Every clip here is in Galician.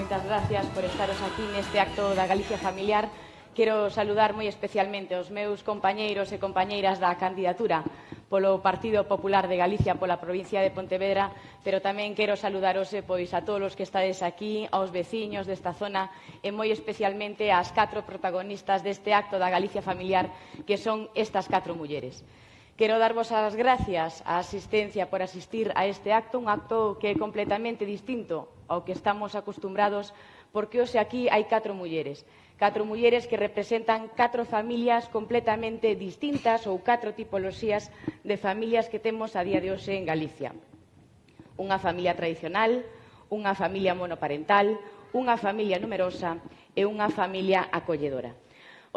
moitas gracias por estaros aquí neste acto da Galicia Familiar. Quero saludar moi especialmente aos meus compañeiros e compañeiras da candidatura polo Partido Popular de Galicia pola provincia de Pontevedra, pero tamén quero saludaros pois a todos os que estades aquí, aos veciños desta zona e moi especialmente ás 4 protagonistas deste acto da Galicia Familiar, que son estas 4 mulleres. Quero darvos as gracias á asistencia por asistir a este acto, un acto que é completamente distinto ao que estamos acostumbrados, porque hoxe aquí hai 4 mulleres que representan 4 familias completamente distintas ou 4 tipoloxías de familias que temos a día de hoxe en Galicia. Unha familia tradicional, unha familia monoparental, unha familia numerosa e unha familia acolledora.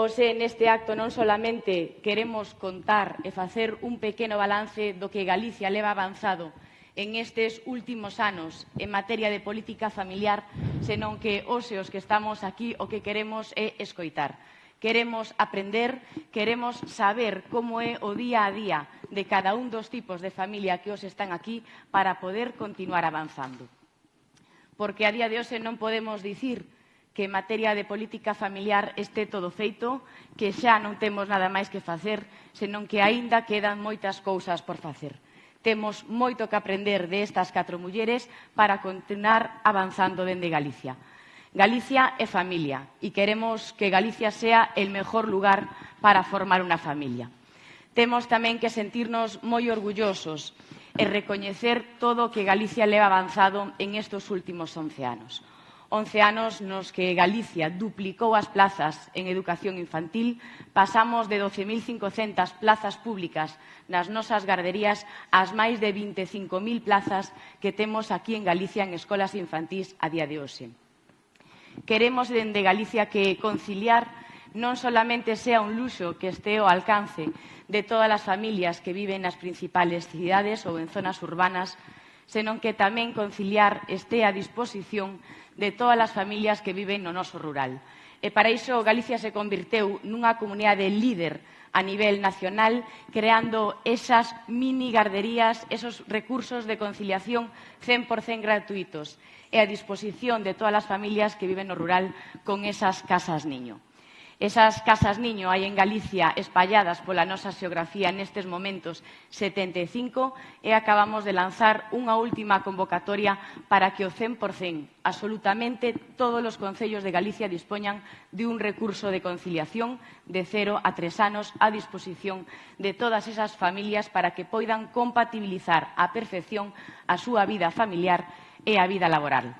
Hoxe, neste acto, non solamente queremos contar e facer un pequeno balance do que Galicia leva avanzado en estes últimos anos en materia de política familiar, senón que hoxe os que estamos aquí o que queremos é escoitar. Queremos aprender, queremos saber como é o día a día de cada un dos tipos de familia que hoxe están aquí para poder continuar avanzando. Porque a día de hoxe non podemos dicir que en materia de política familiar este todo feito, que xa non temos nada máis que facer, senón que aínda quedan moitas cousas por facer. Temos moito que aprender destas 4 mulleres para continuar avanzando dende Galicia. Galicia é familia e queremos que Galicia sea el mejor lugar para formar unha familia. Temos tamén que sentirnos moi orgullosos e recoñecer todo o que Galicia leva avanzado en estes últimos 11 anos. 11 anos nos que Galicia duplicou as plazas en educación infantil, pasamos de 12.500 plazas públicas nas nosas garderías ás máis de 25.000 plazas que temos aquí en Galicia en escolas infantís a día de hoxe. Queremos dende Galicia que conciliar non solamente sea un luxo que este ao alcance de todas as familias que viven nas principales cidades ou en zonas urbanas, senón que tamén conciliar este a disposición de todas as familias que viven no noso rural. E para iso Galicia se convirteu nunha comunidade líder a nivel nacional, creando esas mini garderías, esos recursos de conciliación 100% gratuitos e a disposición de todas as familias que viven no rural con esas casas niño. Esas casas niño hai en Galicia espalladas pola nosa xeografía nestes momentos 75 e acabamos de lanzar unha última convocatoria para que o 100%, absolutamente todos os concellos de Galicia dispoñan de un recurso de conciliación de 0 a 3 anos a disposición de todas esas familias para que poidan compatibilizar á perfección a súa vida familiar e a vida laboral.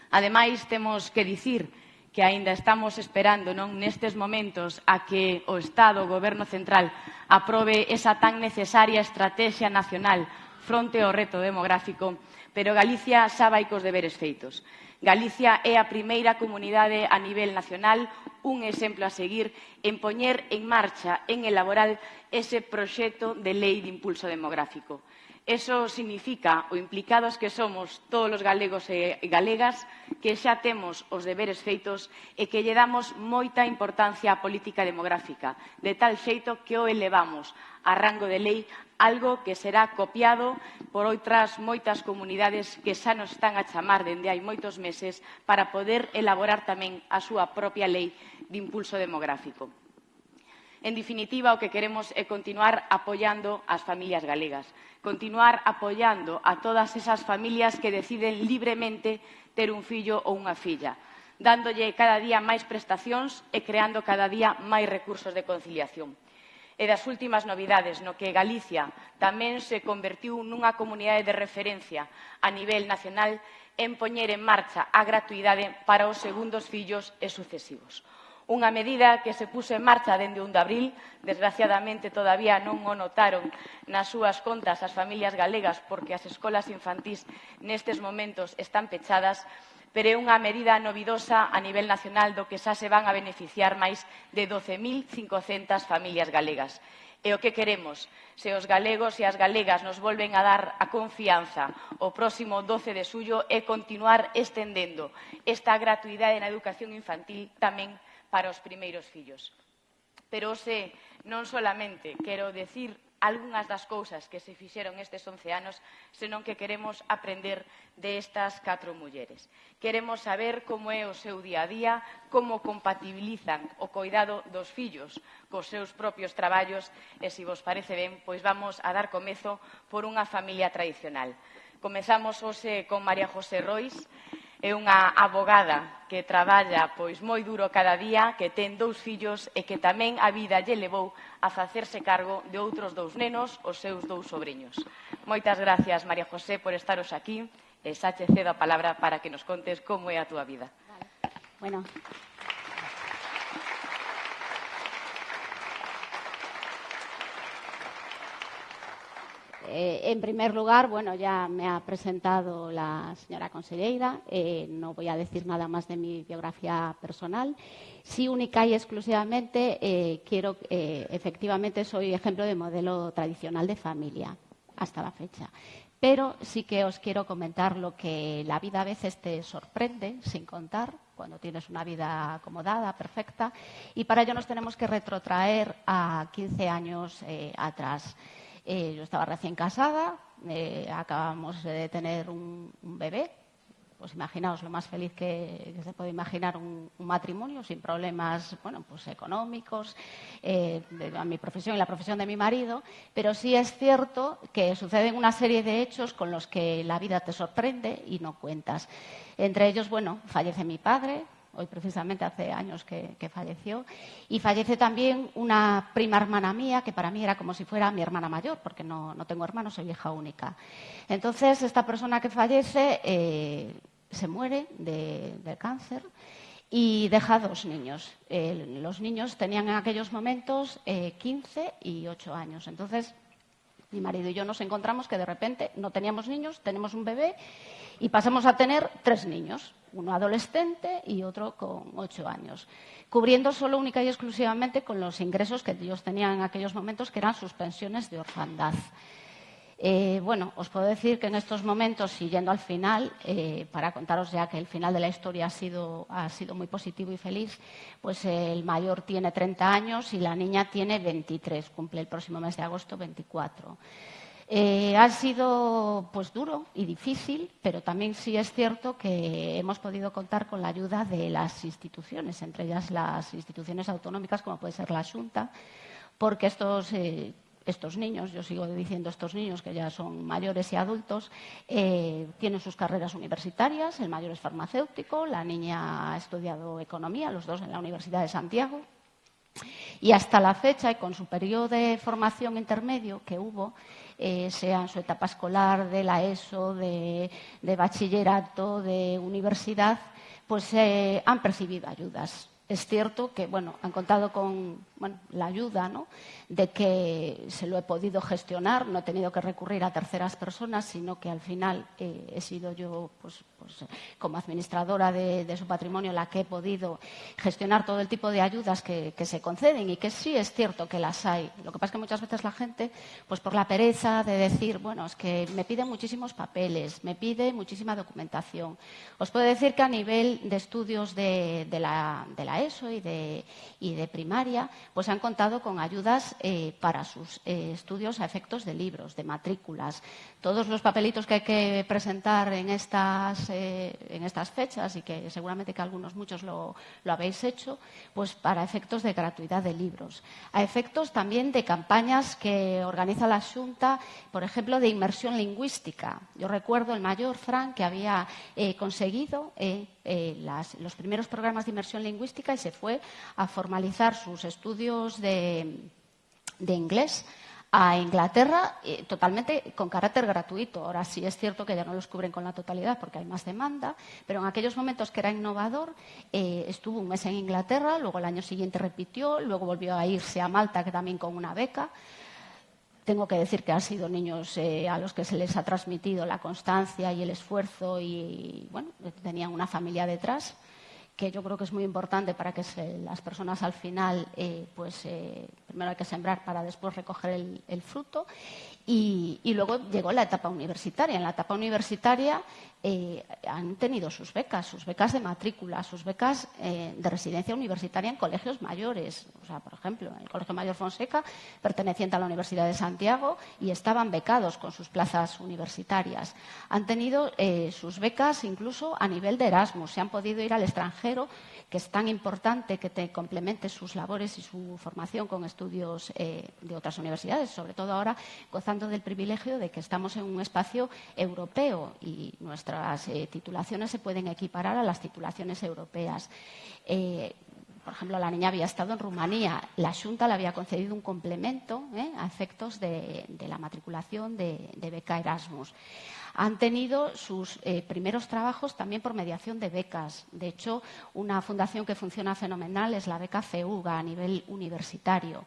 Ademais, temos que dicir que aínda estamos esperando nestes momentos a que o Estado, o Goberno Central, aprobe esa tan necesaria estrategia nacional fronte ao reto demográfico, pero Galicia xa vai cos deberes feitos. Galicia é a primeira comunidade a nivel nacional, un exemplo a seguir, en poñer en marcha, en elaborar ese proxecto de lei de impulso demográfico. Eso significa, o implicados que somos todos os galegos e galegas, que xa temos os deberes feitos e que lle damos moita importancia á política demográfica, de tal xeito que o elevamos a rango de lei, algo que será copiado por outras moitas comunidades que xa nos están a chamar dende hai moitos meses para poder elaborar tamén a súa propia lei de impulso demográfico. En definitiva, o que queremos é continuar apoiando as familias galegas, continuar apoiando a todas esas familias que deciden libremente ter un fillo ou unha filla, dándolle cada día máis prestacións e creando cada día máis recursos de conciliación. E das últimas novidades, no que Galicia tamén se convertiu nunha comunidade de referencia a nivel nacional en poñer en marcha a gratuidade para os segundos fillos e sucesivos. Unha medida que se puso en marcha dende 1 de abril, desgraciadamente todavía non o notaron nas súas contas as familias galegas porque as escolas infantís nestes momentos están pechadas, pero é unha medida novidosa a nivel nacional do que xa se van a beneficiar máis de 12.500 familias galegas. E o que queremos, se os galegos e as galegas nos volven a dar a confianza o próximo 12 de xullo, é continuar estendendo esta gratuidade na educación infantil tamén para os primeiros fillos. Pero hoxe non solamente quero decir algunhas das cousas que se fixeron estes 11 anos, senón que queremos aprender destas 4 mulleres. Queremos saber como é o seu día a día, como compatibilizan o coidado dos fillos cos seus propios traballos e, se vos parece ben, pois vamos a dar comezo por unha familia tradicional. Comezamos hoxe con María José Rois. É unha abogada que traballa pois moi duro cada día, que ten 2 fillos e que tamén a vida lle levou a facerse cargo de outros 2 nenos, os seus 2 sobriños. Moitas gracias, María José, por estaros aquí e xa che cedo a palabra para que nos contes como é a túa vida. Bueno. En primer lugar, bueno, ya me ha presentado la señora conselleira, no voy a decir nada más de mi biografía personal. Sí, única y exclusivamente, efectivamente soy ejemplo de modelo tradicional de familia hasta la fecha. Pero sí que os quiero comentar lo que la vida a veces te sorprende sin contar, cuando tienes una vida acomodada, perfecta, y para ello nos tenemos que retrotraer a 15 años atrás. Yo estaba recién casada, acabamos de tener un bebé. Pues imaginaos lo más feliz que se puede imaginar un matrimonio sin problemas, bueno, pues económicos, a mi profesión y la profesión de mi marido, pero sí es cierto que suceden una serie de hechos con los que la vida te sorprende y no cuentas. Entre ellos, bueno, fallece mi padre. Hoy precisamente hace años que falleció, y fallece también una prima hermana mía, que para mí era como si fuera mi hermana mayor, porque no tengo hermanos, soy hija única. Entonces, esta persona que fallece se muere de cáncer y deja 2 niños. Los niños tenían en aquellos momentos 15 y 8 años. Entonces, mi marido y yo nos encontramos que de repente no teníamos niños, tenemos un bebé y pasamos a tener 3 niños. Uno adolescente y otro con 8 años, cubriendo solo única y exclusivamente con los ingresos que ellos tenían en aquellos momentos, que eran sus pensiones de orfandad. Bueno, os puedo decir que en estos momentos, y yendo al final, para contaros ya que el final de la historia ha sido muy positivo y feliz, pues el mayor tiene 30 años y la niña tiene 23, cumple el próximo mes de agosto 24. Ha sido pues duro y difícil, pero también sí es cierto que hemos podido contar con la ayuda de las instituciones, entre ellas las instituciones autonómicas, como puede ser la Xunta, porque estos niños, yo sigo diciendo estos niños que ya son mayores y adultos, tienen sus carreras universitarias. El mayor es farmacéutico, la niña ha estudiado economía, los 2 en la Universidad de Santiago. Y hasta la fecha, y con su periodo de formación intermedio que hubo, sea en su etapa escolar, de la ESO, de bachillerato, de universidad, pues han percibido ayudas. Es cierto que, bueno, han contado con la ayuda, ¿no?, de que se lo he podido gestionar, no he tenido que recurrir a terceras personas, sino que al final he sido yo, pues como administradora de su patrimonio, la que he podido gestionar todo el tipo de ayudas que se conceden, y que sí es cierto que las hay. Lo que pasa es que muchas veces la gente, pues por la pereza de decir, bueno, es que me piden muchísimos papeles, me pide muchísima documentación. Os puedo decir que a nivel de estudios de la ESO y de primaria, pues han contado con ayudas para sus estudios a efectos de libros, de matrículas. Todos los papelitos que hay que presentar en estas fechas, y que seguramente que muchos lo habéis hecho, pues para efectos de gratuidad de libros. A efectos también de campañas que organiza la Xunta, por ejemplo, de inmersión lingüística. Yo recuerdo el mayor, Fran, que había conseguido los primeros programas de inmersión lingüística y se fue a formalizar sus estudios de inglés a Inglaterra, totalmente con carácter gratuito. Ahora sí es cierto que ya no los cubren con la totalidad porque hay más demanda, pero en aquellos momentos que era innovador, estuvo un mes en Inglaterra, luego el año siguiente repitió, luego volvió a irse a Malta, que también con una beca. Tengo que decir que han sido niños a los que se les ha transmitido la constancia y el esfuerzo, y bueno, tenían una familia detrás, que yo creo que es muy importante para que las personas al final, primero hay que sembrar para después recoger el fruto. Y luego llegó la etapa universitaria. En la etapa universitaria han tenido sus becas de matrícula, sus becas de residencia universitaria en colegios mayores. O sea, por ejemplo, el Colegio Mayor Fonseca, perteneciente a la Universidad de Santiago, y estaban becados con sus plazas universitarias. Han tenido sus becas incluso a nivel de Erasmus. Se han podido ir al extranjero, que es tan importante que te complemente sus labores y su formación con estudios de otras universidades, sobre todo ahora gozando del privilegio de que estamos en un espacio europeo y nuestras titulaciones se pueden equiparar a las titulaciones europeas. Por ejemplo, la niña había estado en Rumanía. La Xunta le había concedido un complemento a efectos de la matriculación de beca Erasmus. Han tenido sus primeros trabajos también por mediación de becas. De hecho, una fundación que funciona fenomenal es la beca FEUGA a nivel universitario.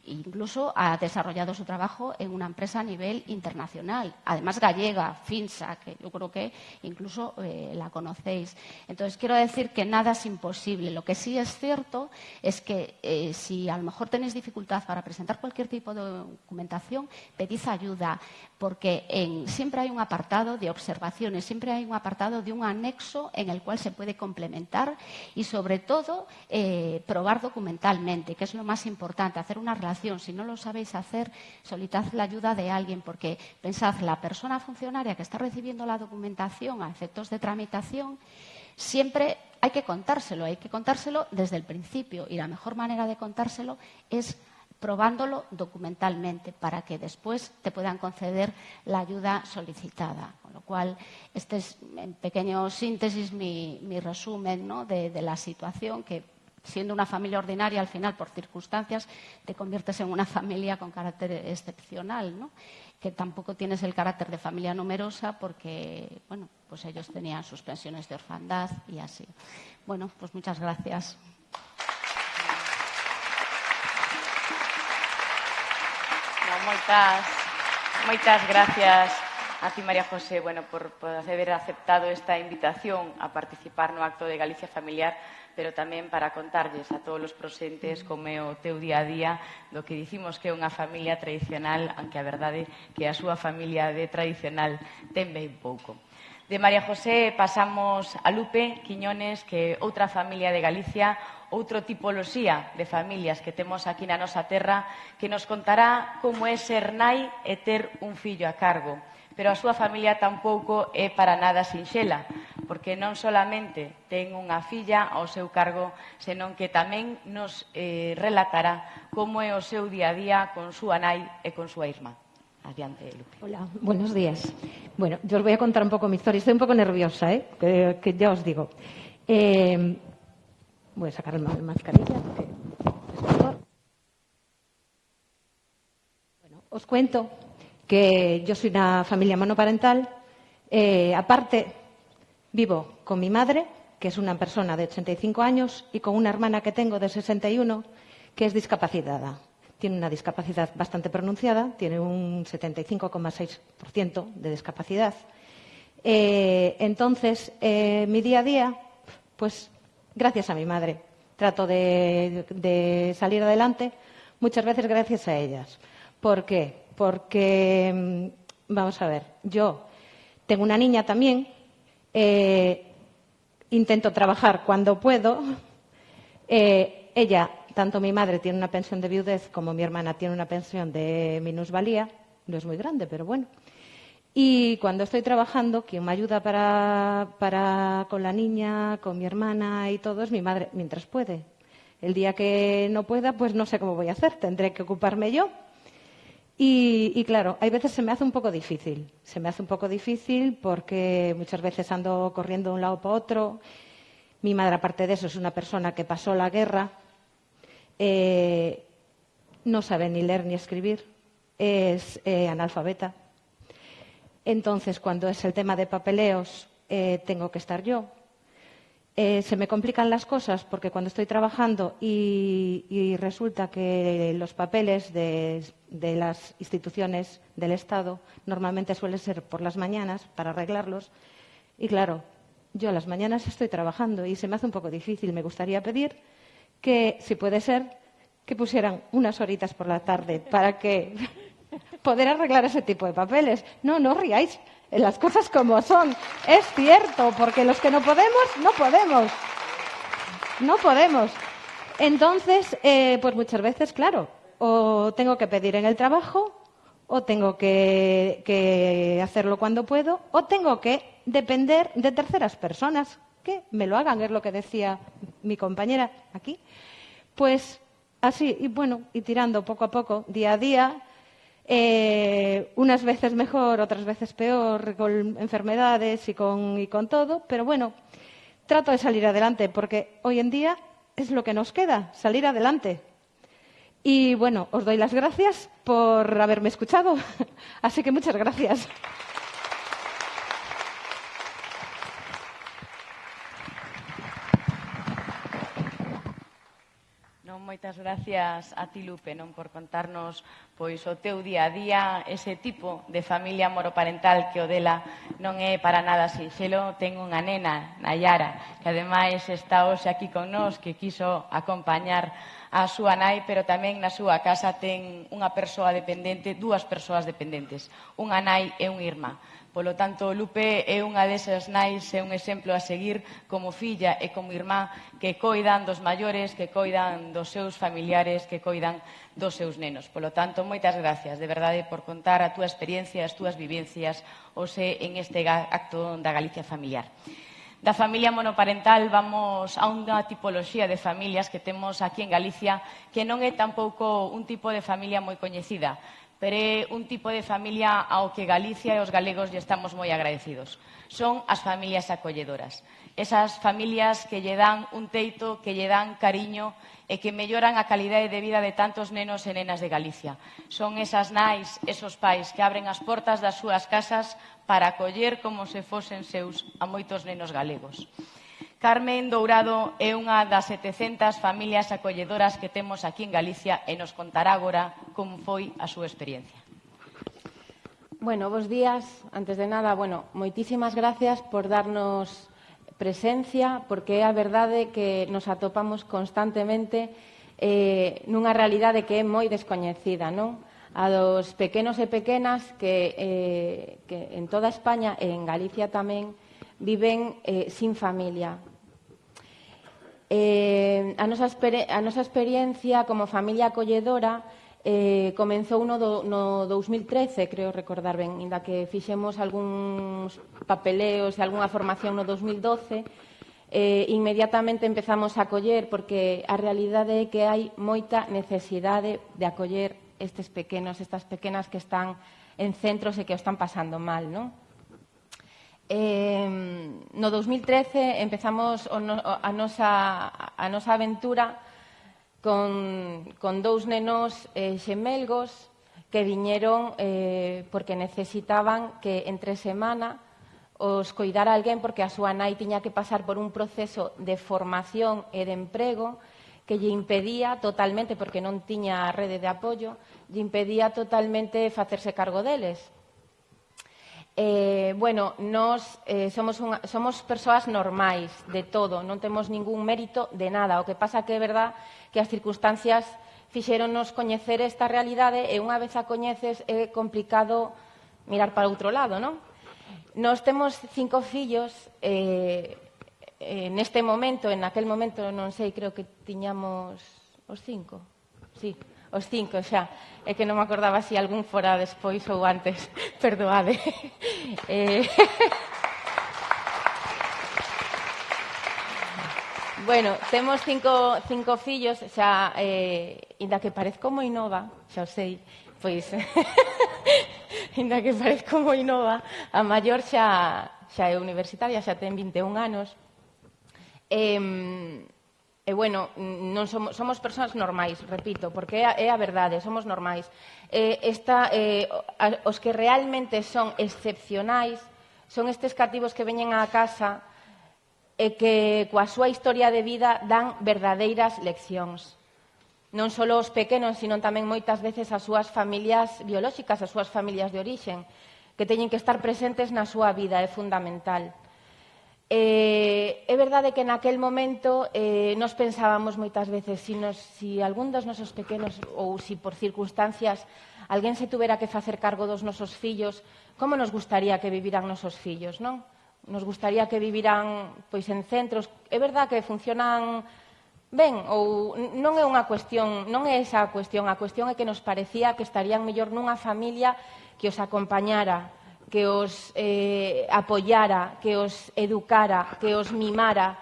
Incluso ha desarrollado su trabajo en una empresa a nivel internacional, además gallega, FINSA, que yo creo que incluso la conocéis. Entonces, quiero decir que nada es imposible. Lo que sí es cierto es que si a lo mejor tenéis dificultad para presentar cualquier tipo de documentación, pedid ayuda, porque siempre hay un apartado de observaciones, siempre hay un apartado de un anexo en el cual se puede complementar y, sobre todo, probar documentalmente, que es lo más importante, hacer una relación. Si no lo sabéis hacer, solicitad la ayuda de alguien, porque pensad, la persona funcionaria que está recibiendo la documentación a efectos de tramitación, siempre hay que contárselo desde el principio, y la mejor manera de contárselo es probándolo documentalmente para que después te puedan conceder la ayuda solicitada. Con lo cual, este es, en pequeño síntesis, mi resumen, ¿no?, de la situación, que siendo una familia ordinaria, al final, por circunstancias, te conviertes en una familia con carácter excepcional, ¿no?, que tampoco tienes el carácter de familia numerosa porque, bueno, pues ellos tenían sus pensiones de orfandad y así. Bueno, pues muchas gracias. Moitas gracias a ti, María José, por haber aceptado esta invitación a participar no acto de Galicia Familiar, pero tamén para contarlles a todos os presentes como é o teu día a día do que dicimos que é unha familia tradicional, aunque a verdade que a súa familia de tradicional ten ben pouco. De María José pasamos a Lupe Quiñones, que é outra familia de Galicia, outra tipoloxía de familias que temos aquí na nosa terra, que nos contará como é ser nai e ter un fillo a cargo. Pero a súa familia tampouco é para nada sinxela, porque non solamente ten unha filla ao seu cargo, senón que tamén nos relatará como é o seu día a día con súa nai e con súa irmá. Adiante, Lupe. Hola, buenos días. Bueno, yo os voy a contar un poco mi historia. Estoy un poco nerviosa, que ya os digo. Voy a sacar la mascarilla. Bueno, os cuento que yo soy una familia monoparental. Aparte, vivo con mi madre, que es una persona de 85 años, y con una hermana que tengo de 61, que es discapacitada. Tiene una discapacidad bastante pronunciada, tiene un 75,6% de discapacidad. Entonces, mi día a día, pues gracias a mi madre. Trato de salir adelante, muchas veces gracias a ellas. ¿Por qué? Porque, vamos a ver, yo tengo una niña también, intento trabajar cuando puedo. Ella, tanto mi madre tiene una pensión de viudez como mi hermana tiene una pensión de minusvalía, no es muy grande, pero bueno. Y cuando estoy trabajando, quien me ayuda con la niña, con mi hermana y todo es mi madre, mientras puede. El día que no pueda, pues no sé cómo voy a hacer, tendré que ocuparme yo. Y claro, hay veces se me hace un poco difícil. Se me hace un poco difícil porque muchas veces ando corriendo de un lado para otro. Mi madre, aparte de eso, es una persona que pasó la guerra. No sabe ni leer ni escribir. Es analfabeta. Entonces, cuando es el tema de papeleos, tengo que estar yo. Se me complican las cosas porque cuando estoy trabajando y resulta que los papeles de las instituciones del Estado normalmente suelen ser por las mañanas para arreglarlos. Y claro, yo a las mañanas estoy trabajando y se me hace un poco difícil. Me gustaría pedir que, si puede ser, que pusieran unas horitas por la tarde para que poder arreglar ese tipo de papeles. No, no os riáis. las cosas como son. Es cierto, porque los que no podemos, no podemos. No podemos. Entonces, pues muchas veces, claro, o tengo que pedir en el trabajo, o tengo que hacerlo cuando puedo, o tengo que depender de terceras personas que me lo hagan, es lo que decía mi compañera aquí. Pues así, y bueno, y tirando poco a poco, día a día, unas veces mejor, otras veces peor, con enfermedades y con todo, pero bueno, trato de salir adelante, porque hoy en día es lo que nos queda, salir adelante. Y bueno, os doy las gracias por haberme escuchado, así que muchas gracias. Moitas gracias a ti, Lupe, por contarnos pois o teu día a día, ese tipo de familia monoparental que o dela non é para nada sinxelo. Ten unha nena, Nayara, que ademais está hoxe aquí con nós, que quiso acompañar a súa nai, pero tamén na súa casa ten unha persoa dependente, dúas persoas dependentes, unha nai e unha irmá. Polo tanto, Lupe é unha desas nais, é un exemplo a seguir como filla e como irmá que coidan dos maiores, que coidan dos seus familiares, que coidan dos seus nenos. Polo tanto, moitas gracias, de verdade, por contar a túa experiencia, as túas vivencias hoxe en este acto da Galicia familiar. Da familia monoparental vamos a unha tipoloxía de familias que temos aquí en Galicia que non é tampouco un tipo de familia moi coñecida, pero é un tipo de familia ao que Galicia e os galegos lle estamos moi agradecidos. Son as familias acolledoras. Esas familias que lle dan un teito, que lle dan cariño e que melloran a calidade de vida de tantos nenos e nenas de Galicia. Son esas nais, esos pais que abren as portas das súas casas para acoller como se fosen seus a moitos nenos galegos. Carmen Dourado é unha das 700 familias acolledoras que temos aquí en Galicia e nos contará agora como foi a súa experiencia. Bueno, bos días. Antes de nada, moitísimas gracias por darnos presencia, porque é a verdade que nos atopamos constantemente nunha realidade que é moi descoñecida, non? A dos pequenos e pequenas que en toda España e en Galicia tamén viven sin familia. A nosa experiencia como familia acolledora comenzou no 2013, creo recordar ben, inda que fixemos algúns papeleos e algunha formación no 2012, inmediatamente empezamos a acoller, porque a realidade é que hai moita necesidade de acoller estes pequenos, estas pequenas que están en centros e que o están pasando mal, non? No 2013 empezamos a nosa aventura con dous nenos xemelgos que viñeron porque necesitaban que entre semana os coidara alguén, porque a súa nai tiña que pasar por un proceso de formación e de emprego que lle impedía totalmente, porque non tiña rede de apoio, lle impedía totalmente facerse cargo deles. Nós somos persoas normais de todo, non temos ningún mérito de nada. O que pasa que é verdad que as circunstancias fixéronnos coñecer esta realidade e unha vez a coñeces é complicado mirar para outro lado, non? Nós temos 5 fillos, neste momento, en aquel momento, non sei, creo que tiñamos os 5, sí. Os 5 xa, é que non me acordaba se algún fora despois ou antes, perdoade. Temos 5 fillos, xa, inda que parezco moi nova, xa o sei, pois, inda que parezco moi nova, a maior xa é universitaria, xa ten 21 anos, non somos persoas normais, repito, porque é a verdade, somos normais. Os que realmente son excepcionais son estes cativos que veñen á casa e que coa súa historia de vida dan verdadeiras leccións. Non só os pequenos, sino tamén moitas veces as súas familias biolóxicas, as súas familias de orixen, que teñen que estar presentes na súa vida, é fundamental. É verdade que naquel momento nos pensábamos moitas veces si algún dos nosos pequenos ou si por circunstancias alguén se tuvera que facer cargo dos nosos fillos, como nos gustaría que viviran nosos fillos, non? Nos gustaría que viviran pois en centros, é verdad que funcionan ben, ou non é unha cuestión, non é esa a cuestión é que nos parecía que estarían mellor nunha familia que os acompañara, que os apoiara, que os educara, que os mimara.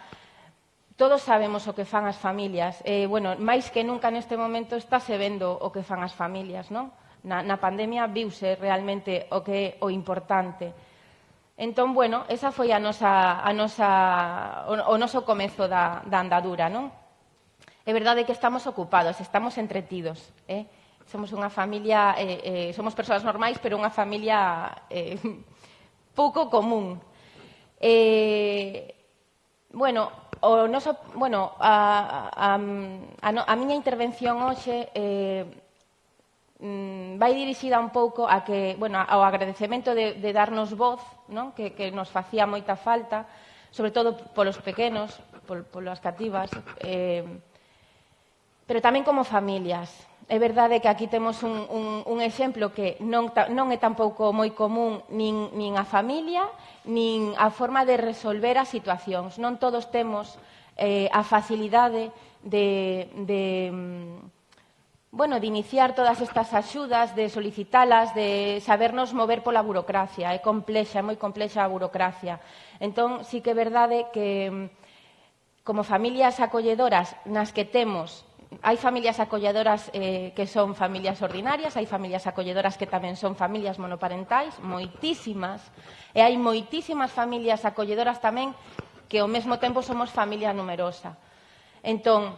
Todos sabemos o que fan as familias. Bueno, máis que nunca neste momento estáse vendo o que fan as familias, non? Na pandemia viuse realmente o que é o importante. Entón, bueno, esa foi o noso comezo da andadura, non? É verdade que estamos ocupados, estamos entretidos, Somos unha familia, somos persoas normais, pero unha familia pouco común. Bueno, a miña intervención hoxe vai dirixida un pouco a que, bueno, ao agradecemento de darnos voz, non? Que nos facía moita falta, sobre todo polos pequenos, polas cativas, pero tamén como familias. É verdade que aquí temos un exemplo que non é tampouco moi común nin a familia, nin a forma de resolver as situacións. Non todos temos a facilidade de iniciar todas estas axudas, de solicitalas, de sabernos mover pola burocracia. É complexa, é moi complexa a burocracia. Entón, sí que é verdade que como familias acolledoras nas que temos, hai familias acolledoras que son familias ordinarias, hai familias acolledoras que tamén son familias monoparentais, moitísimas, e hai moitísimas familias acolledoras tamén que ao mesmo tempo somos familia numerosa. Entón,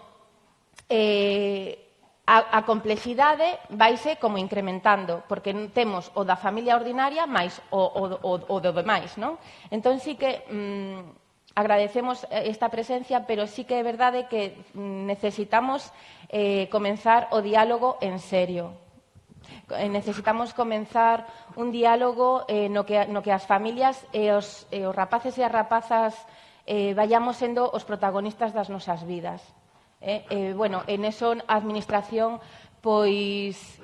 a complexidade vaise como incrementando, porque temos o da familia ordinaria máis o do demais, non? Entón, sí que agradecemos esta presencia, pero sí que é verdade que necesitamos comenzar o diálogo en serio. Necesitamos comenzar un diálogo no que as familias e os rapaces e as rapazas vayamos sendo os protagonistas das nosas vidas. Bueno, en eso a administración, pois,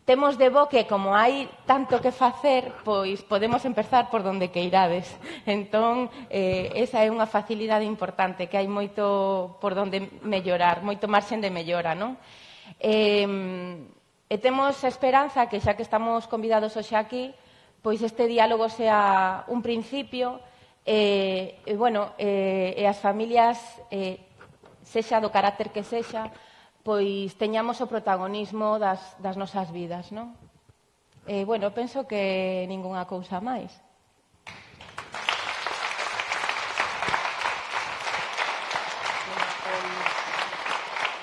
temos de bo que, como hai tanto que facer, pois podemos empezar por donde queirades. Entón, esa é unha facilidade importante, que hai moito por donde mellorar, moito marxen de mellora, non? E temos esperanza que, xa que estamos convidados hoxe aquí, pois este diálogo sea un principio, e as familias, sexa do carácter que sexa, pois teñamos o protagonismo das nosas vidas, non? Bueno, penso que ningunha cousa máis.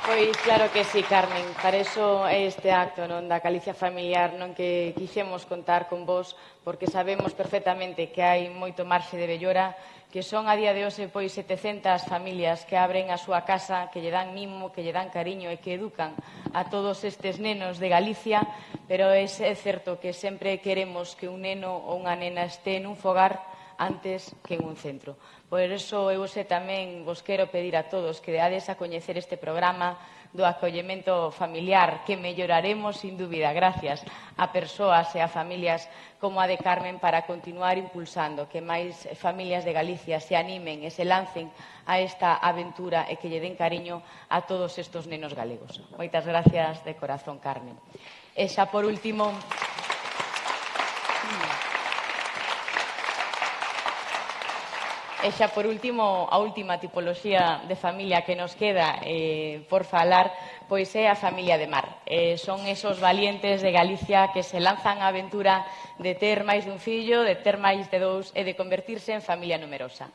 Pois claro que sí, Carmen, para iso é este acto da Galicia familiar, non, que quixemos contar con vos, porque sabemos perfectamente que hai moito marxe de mellora, que son a día de hoxe pois 700 familias que abren a súa casa, que lle dan mimo, que lle dan cariño e que educan a todos estes nenos de Galicia, pero é certo que sempre queremos que un neno ou unha nena este nun fogar antes que en un centro. Por iso eu tamén vos quero pedir a todos que deades a coñecer este programa do acollemento familiar, que melloraremos sin dúbida gracias a persoas e a familias como a de Carmen, para continuar impulsando que máis familias de Galicia se animen e se lancen a esta aventura e que lle den cariño a todos estes nenos galegos. Moitas gracias de corazón, Carmen. E xa por último... E xa por último, a última tipoloxía de familia que nos queda por falar, pois é a familia de Mar. Son esos valientes de Galicia que se lanzan a aventura de ter máis dun fillo, de ter máis de dous e de convertirse en familia numerosa.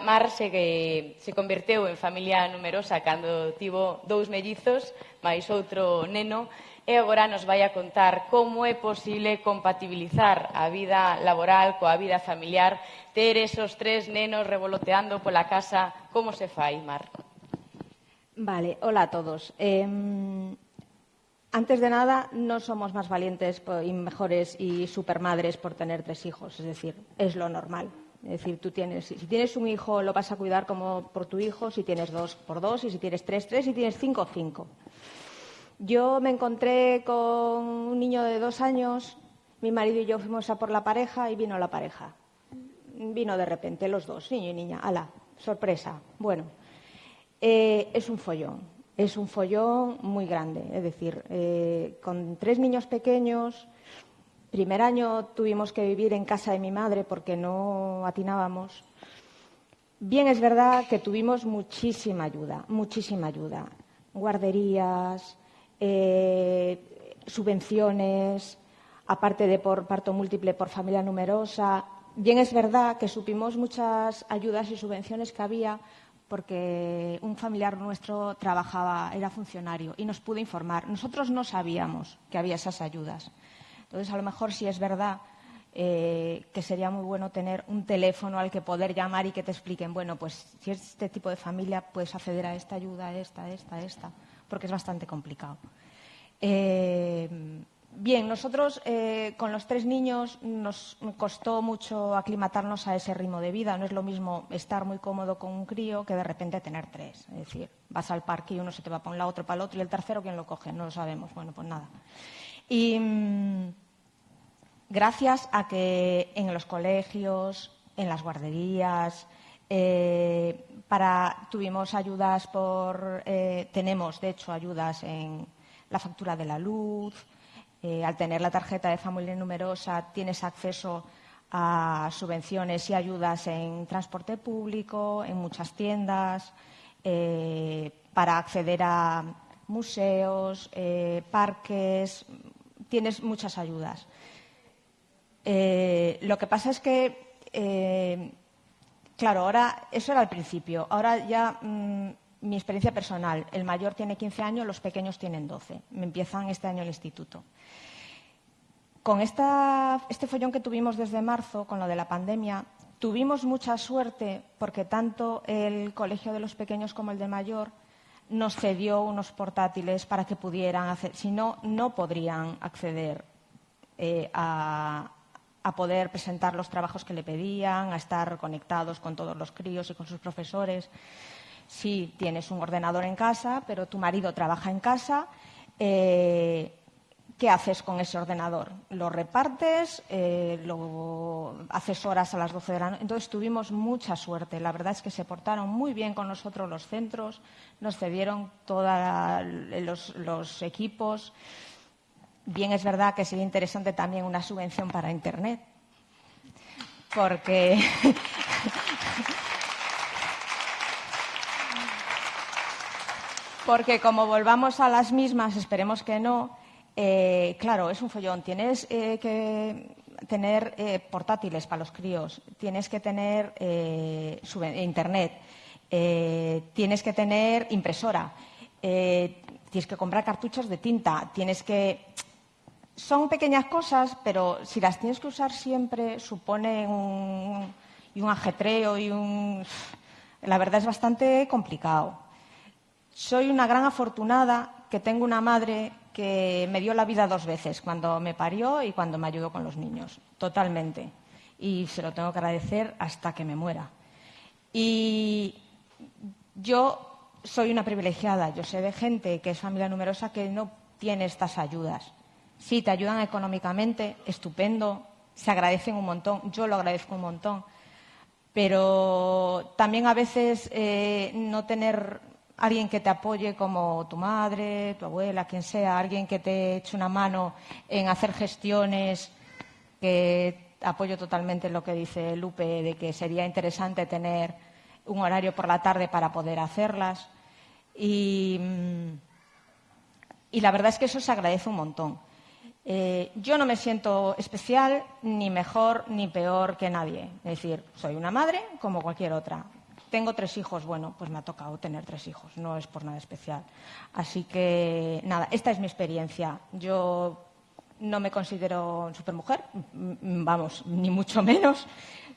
Mar se converteu en familia numerosa cando tivo 2 mellizos, máis outro neno, e agora nos vai a contar como é posible compatibilizar a vida laboral coa vida familiar, ter esos 3 nenos revoloteando pola casa. Como se fai, Mar? Vale, hola a todos. Antes de nada, no somos más valientes y mejores y supermadres por tener 3 hijos, es decir, es lo normal. Es decir, si tienes un hijo lo vas a cuidar como por tu hijo, si tienes 2 por 2, y si tienes 3, 3, y si tienes 5, 5. Yo me encontré con un niño de 2 años, mi marido y yo fuimos a por la pareja y vino la pareja. Vino de repente los dos, niño y niña. ¡Hala! Sorpresa. Bueno, es un follón muy grande. Es decir, con 3 niños pequeños, primer año tuvimos que vivir en casa de mi madre porque no atinábamos. Bien, es verdad que tuvimos muchísima ayuda. Guarderías, subvenciones, aparte de por parto múltiple por familia numerosa. Bien, es verdad que supimos muchas ayudas y subvenciones que había porque un familiar nuestro trabajaba, era funcionario y nos pudo informar. Nosotros no sabíamos que había esas ayudas. Entonces, a lo mejor sí es verdad que sería muy bueno tener un teléfono al que poder llamar y que te expliquen, bueno, pues si es este tipo de familia puedes acceder a esta ayuda, a esta, porque es bastante complicado. Bien, nosotros con los 3 niños nos costó mucho aclimatarnos a ese ritmo de vida. No es lo mismo estar muy cómodo con un crío que de repente tener 3. Es decir, vas al parque y uno se te va para un lado, otro para el otro, y el tercero, ¿quién lo coge? No lo sabemos. Bueno, pues nada. Y gracias a que en los colegios, en las guarderías, tuvimos ayudas tenemos, de hecho, ayudas en la factura de la luz. Al tener la tarjeta de familia numerosa tienes acceso a subvenciones y ayudas en transporte público, en muchas tiendas, para acceder a museos, parques, tienes muchas ayudas. Lo que pasa es que, claro, ahora eso era al principio, ahora ya mi experiencia personal, el mayor tiene 15 años, los pequeños tienen 12, me empiezan este año el instituto. Con este follón que tuvimos desde marzo, con lo de la pandemia, tuvimos mucha suerte porque tanto el colegio de los pequeños como el de mayor nos cedió unos portátiles para que pudieran hacer, si no, no podrían acceder a poder presentar los trabajos que le pedían, a estar conectados con todos los críos y con sus profesores. Si tienes un ordenador en casa, pero tu marido trabaja en casa, ¿qué haces con ese ordenador? ¿Lo repartes? ¿Lo haces horas a las 12 de la noche? Entonces tuvimos mucha suerte. La verdad es que se portaron muy bien con nosotros los centros, nos cedieron todos los equipos. Bien, es verdad que sería interesante también una subvención para Internet, porque como volvamos a las mismas, esperemos que no, claro, es un follón. Tienes que tener portátiles para los críos, tienes que tener Internet, tienes que tener impresora, tienes que comprar cartuchos de tinta, Son pequeñas cosas, pero si las tienes que usar siempre supone un ajetreo La verdad es bastante complicado. Soy una gran afortunada que tengo una madre que me dio la vida 2 veces, cuando me parió y cuando me ayudó con los niños, totalmente. Y se lo tengo que agradecer hasta que me muera. Y yo soy una privilegiada. Yo sé de gente que es familia numerosa que no tiene estas ayudas. Sí, te ayudan económicamente, estupendo, se agradecen un montón, yo lo agradezco un montón. Pero también a veces no tener alguien que te apoye como tu madre, tu abuela, quien sea, alguien que te eche una mano en hacer gestiones, que apoyo totalmente lo que dice Lupe, de que sería interesante tener un horario por la tarde para poder hacerlas. Y la verdad es que eso se agradece un montón. Yo no me siento especial, ni mejor, ni peor que nadie. Es decir, soy una madre como cualquier otra. Tengo 3 hijos, bueno, pues me ha tocado tener 3 hijos, no es por nada especial. Así que, nada, esta es mi experiencia. Yo no me considero supermujer, vamos, ni mucho menos.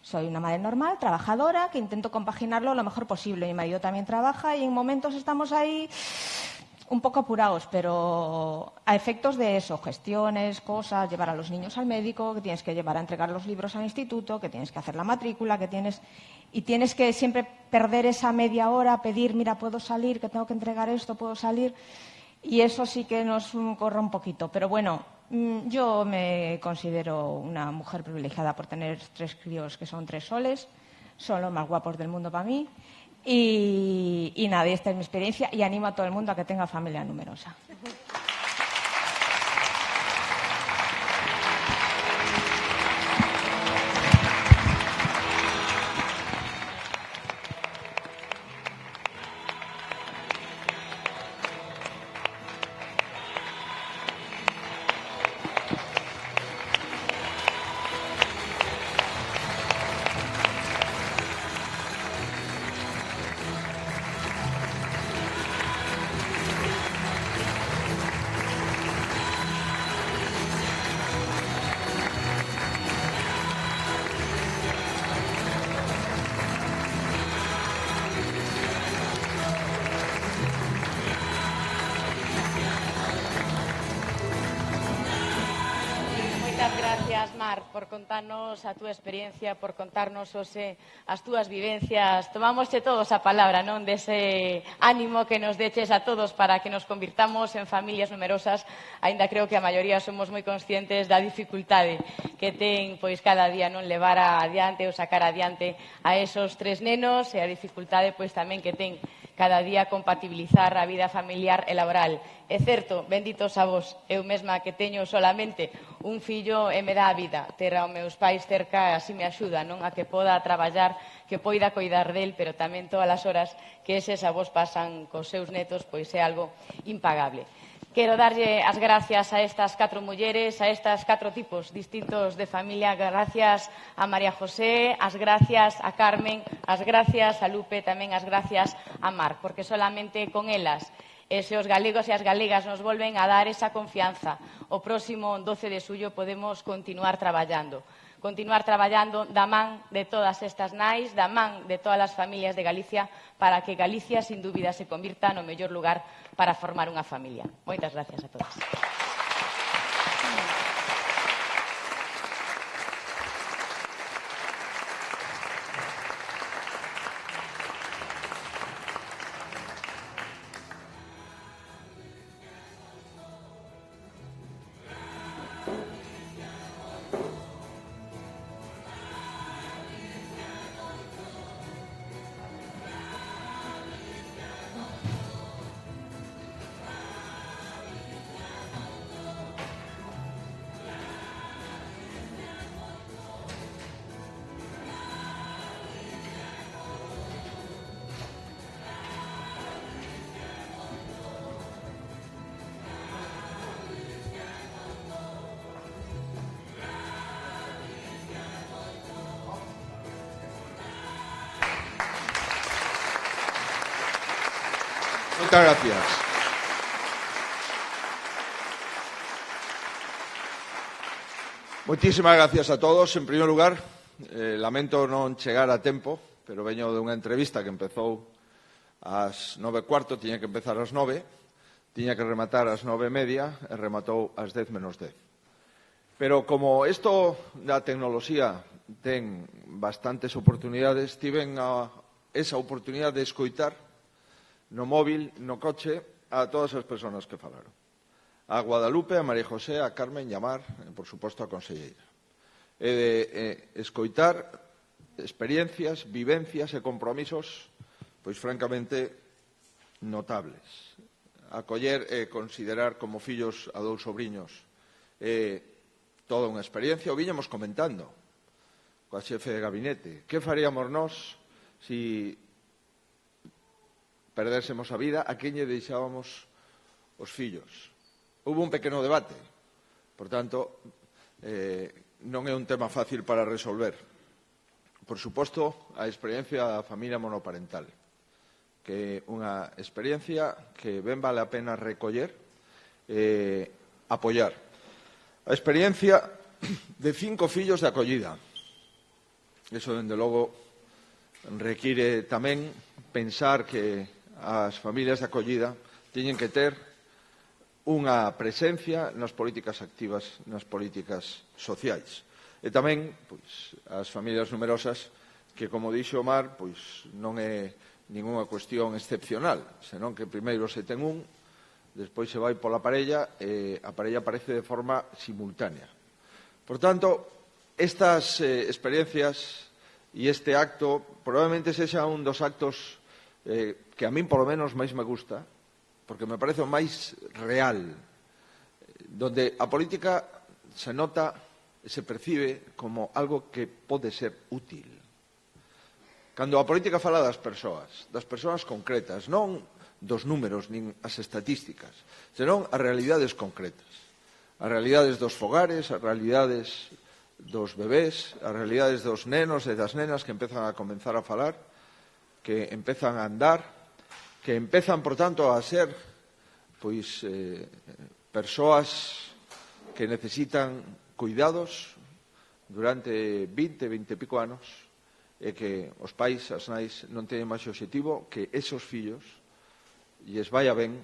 Soy una madre normal, trabajadora, que intento compaginarlo lo mejor posible. Mi marido también trabaja y en momentos estamos ahí un poco apurados, pero a efectos de eso, gestiones, cosas, llevar a los niños al médico, que tienes que llevar a entregar los libros al instituto, que tienes que hacer la matrícula, y tienes que siempre perder esa media hora, pedir, mira, puedo salir, que tengo que entregar esto, puedo salir. y eso sí que nos corre un poquito. Pero bueno, yo me considero una mujer privilegiada por tener 3 críos que son 3 soles, son los más guapos del mundo para mí. Y nada, esta es mi experiencia y animo a todo el mundo a que tenga familia numerosa. Gracias, Mar, por contarnos a túa experiencia, por contarnos hoxe as túas vivencias. Tomámosche todos a palabra, non, dese ánimo que nos deches a todos para que nos convirtamos en familias numerosas. Aínda creo que a maioría somos moi conscientes da dificultade que ten pois cada día non levar adiante ou sacar adiante a esos 3 nenos e a dificultade pois tamén que ten cada día compatibilizar a vida familiar e laboral. É certo, benditos a vos, eu mesma que teño solamente un fillo e me dá a vida ter aos meus pais cerca, así me axuda, non, a que poda traballar, que poida coidar del, pero tamén todas as horas que eses avós pasan cos seus netos, pois é algo impagable. Quero darlle as gracias a estas 4 mulleres, a estas 4 tipos distintos de familia. Gracias a María José, as gracias a Carmen, as gracias a Lupe, tamén as gracias a Mar, porque solamente con elas e se os galegos e as galegas nos volven a dar esa confianza, o próximo 12 de xullo podemos continuar traballando da man de todas estas nais, da man de todas as familias de Galicia, para que Galicia, sin dúbida, se convirta no mellor lugar para formar unha familia. Moitas gracias a todas. Muchas gracias. Muchísimas gracias a todos. En primer lugar, lamento non chegar a tempo, pero veño de unha entrevista que empezou ás 9:15, tiña que empezar ás 9, tiña que rematar ás 9:30 e rematou ás 10 menos 10. Pero como isto da tecnoloxía ten bastantes oportunidades, tiven esa oportunidade de escoitar no móvil, no coche, a todas as persoas que falaron. A Guadalupe, a María José, a Carmen e a Mar, e, por suposto, a conselleira. E de escoitar experiencias, vivencias e compromisos, pois, francamente, notables. Acoller e considerar como fillos a 2 sobriños toda unha experiencia. O viñamos comentando coa xefe de gabinete. Que faríamos nós se perdésemos a vida, a quen lle deixábamos os fillos? Hubo un pequeno debate, por tanto, non é un tema fácil para resolver. Por suposto, a experiencia da familia monoparental, que é unha experiencia que ben vale a pena recoller e apoiar. A experiencia de 5 fillos de acollida. Eso, dende logo, require tamén pensar que as familias de acollida teñen que ter unha presencia nas políticas activas, nas políticas sociais. E tamén, pois, as familias numerosas, que, como dixo Omar, pois non é ningunha cuestión excepcional, senón que primeiro se ten un, despois se vai pola parella e a parella aparece de forma simultánea. Por tanto, estas experiencias e este acto probablemente sexa un dos actos que a min polo menos máis me gusta, porque me parece o máis real, donde a política se nota e se percibe como algo que pode ser útil. Cando a política fala das persoas concretas, non dos números nin as estatísticas, senón as realidades concretas. As realidades dos fogares, as realidades dos bebés, as realidades dos nenos e das nenas que empezan a comenzar a falar, que empezan a andar, que empezan, por tanto, a ser persoas que necesitan cuidados durante 20 e pico anos e que os pais, as nais, non teñen máis obxectivo que esos fillos lles vaya ben,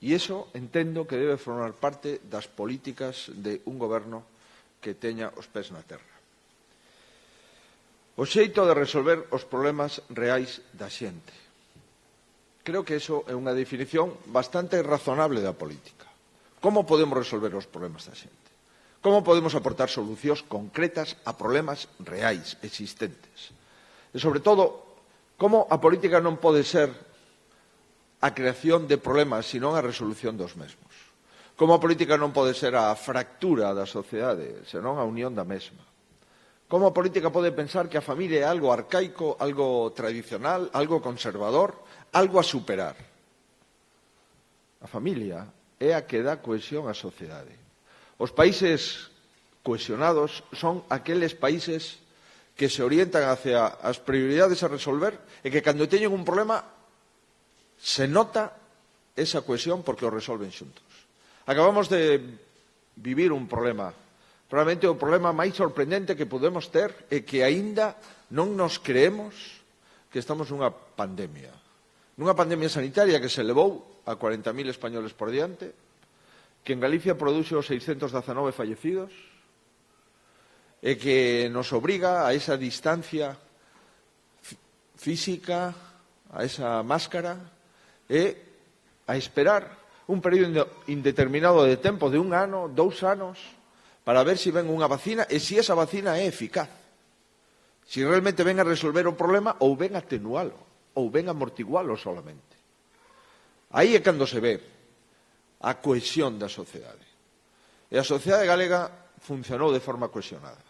e iso entendo que debe formar parte das políticas de un goberno que teña os pés na terra. O xeito de resolver os problemas reais da xente. Creo que iso é unha definición bastante razonable da política. Como podemos resolver os problemas da xente? Como podemos aportar solucións concretas a problemas reais, existentes? E, sobre todo, como a política non pode ser a creación de problemas, senón a resolución dos mesmos. Como a política non pode ser a fractura da sociedade, senón a unión da mesma. Como a política pode pensar que a familia é algo arcaico, algo tradicional, algo conservador, algo a superar. A familia é a que dá cohesión á sociedade. Os países cohesionados son aqueles países que se orientan hacia as prioridades a resolver e que cando teñen un problema se nota esa cohesión porque o resolven xuntos. Acabamos de vivir un problema, probablemente o problema máis sorprendente que podemos ter é que aínda non nos creemos que estamos nunha pandemia sanitaria que se levou a 40.000 españoles por diante, que en Galicia produxo 619 fallecidos e que nos obriga a esa distancia física, a esa máscara e a esperar un período indeterminado de tempo de 1 ano, 2 anos, para ver se ven unha vacina e se esa vacina é eficaz. Se realmente ven a resolver o problema ou ven a atenualo, ou ven a amortigualo solamente. Aí é cando se ve a cohesión da sociedade. E a sociedade galega funcionou de forma cohesionada.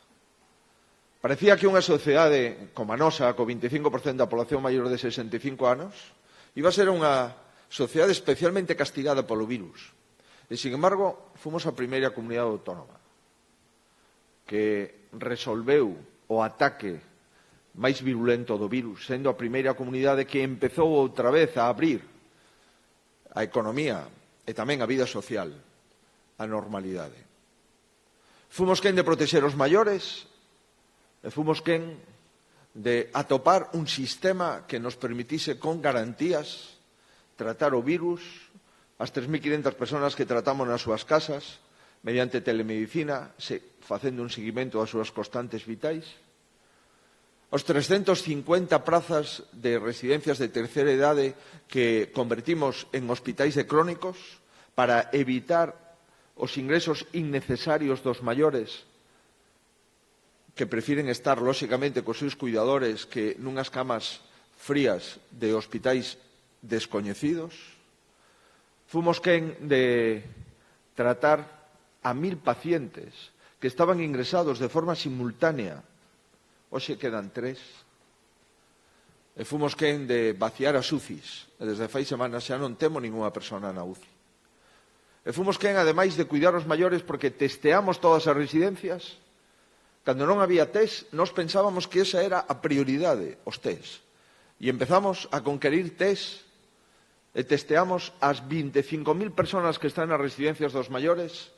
Parecía que unha sociedade como a nosa, co 25% da población maior de 65 anos, iba a ser unha sociedade especialmente castigada polo virus. E, sin embargo, fomos a primeira comunidade autónoma que resolveu o ataque máis virulento do virus, sendo a primeira comunidade que empezou outra vez a abrir a economía e tamén a vida social, a normalidade. Fomos quen de protexer os maiores e fomos quen de atopar un sistema que nos permitise con garantías tratar o virus, as 3.500 personas que tratamos nas súas casas, mediante telemedicina, facendo un seguimento das súas constantes vitais, os 350 prazas de residencias de terceira idade que convertimos en hospitais de crónicos para evitar os ingresos innecesarios dos maiores que prefiren estar, lóxicamente, cos seus cuidadores que nunhas camas frías de hospitais descoñecidos. Fomos quen de tratar a 1.000 pacientes que estaban ingresados de forma simultánea. Hoxe quedan 3. E fomos quen de vaciar as UCIs. E desde fai semanas xa non temos ninguna persona na UCI. E fomos quen, ademais de cuidar os maiores, porque testeamos todas as residencias. Cando non había test, nós pensábamos que esa era a prioridade, os test. E empezamos a conquerir test e testeamos as 25.000 personas que están nas residencias dos maiores.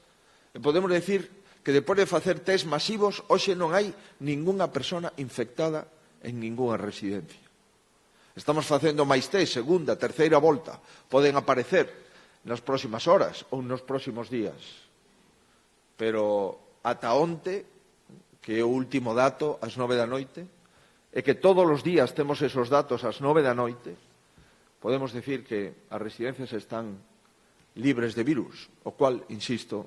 E podemos decir que depois de facer test masivos, hoxe non hai ningunha persona infectada en ningunha residencia. Estamos facendo máis test, segunda, terceira volta. Poden aparecer nas próximas horas ou nos próximos días. Pero ata onte, que é o último dato, ás 9 da noite, e que todos os días temos esos datos ás 9 da noite, podemos decir que as residencias están libres de virus, o cual, insisto,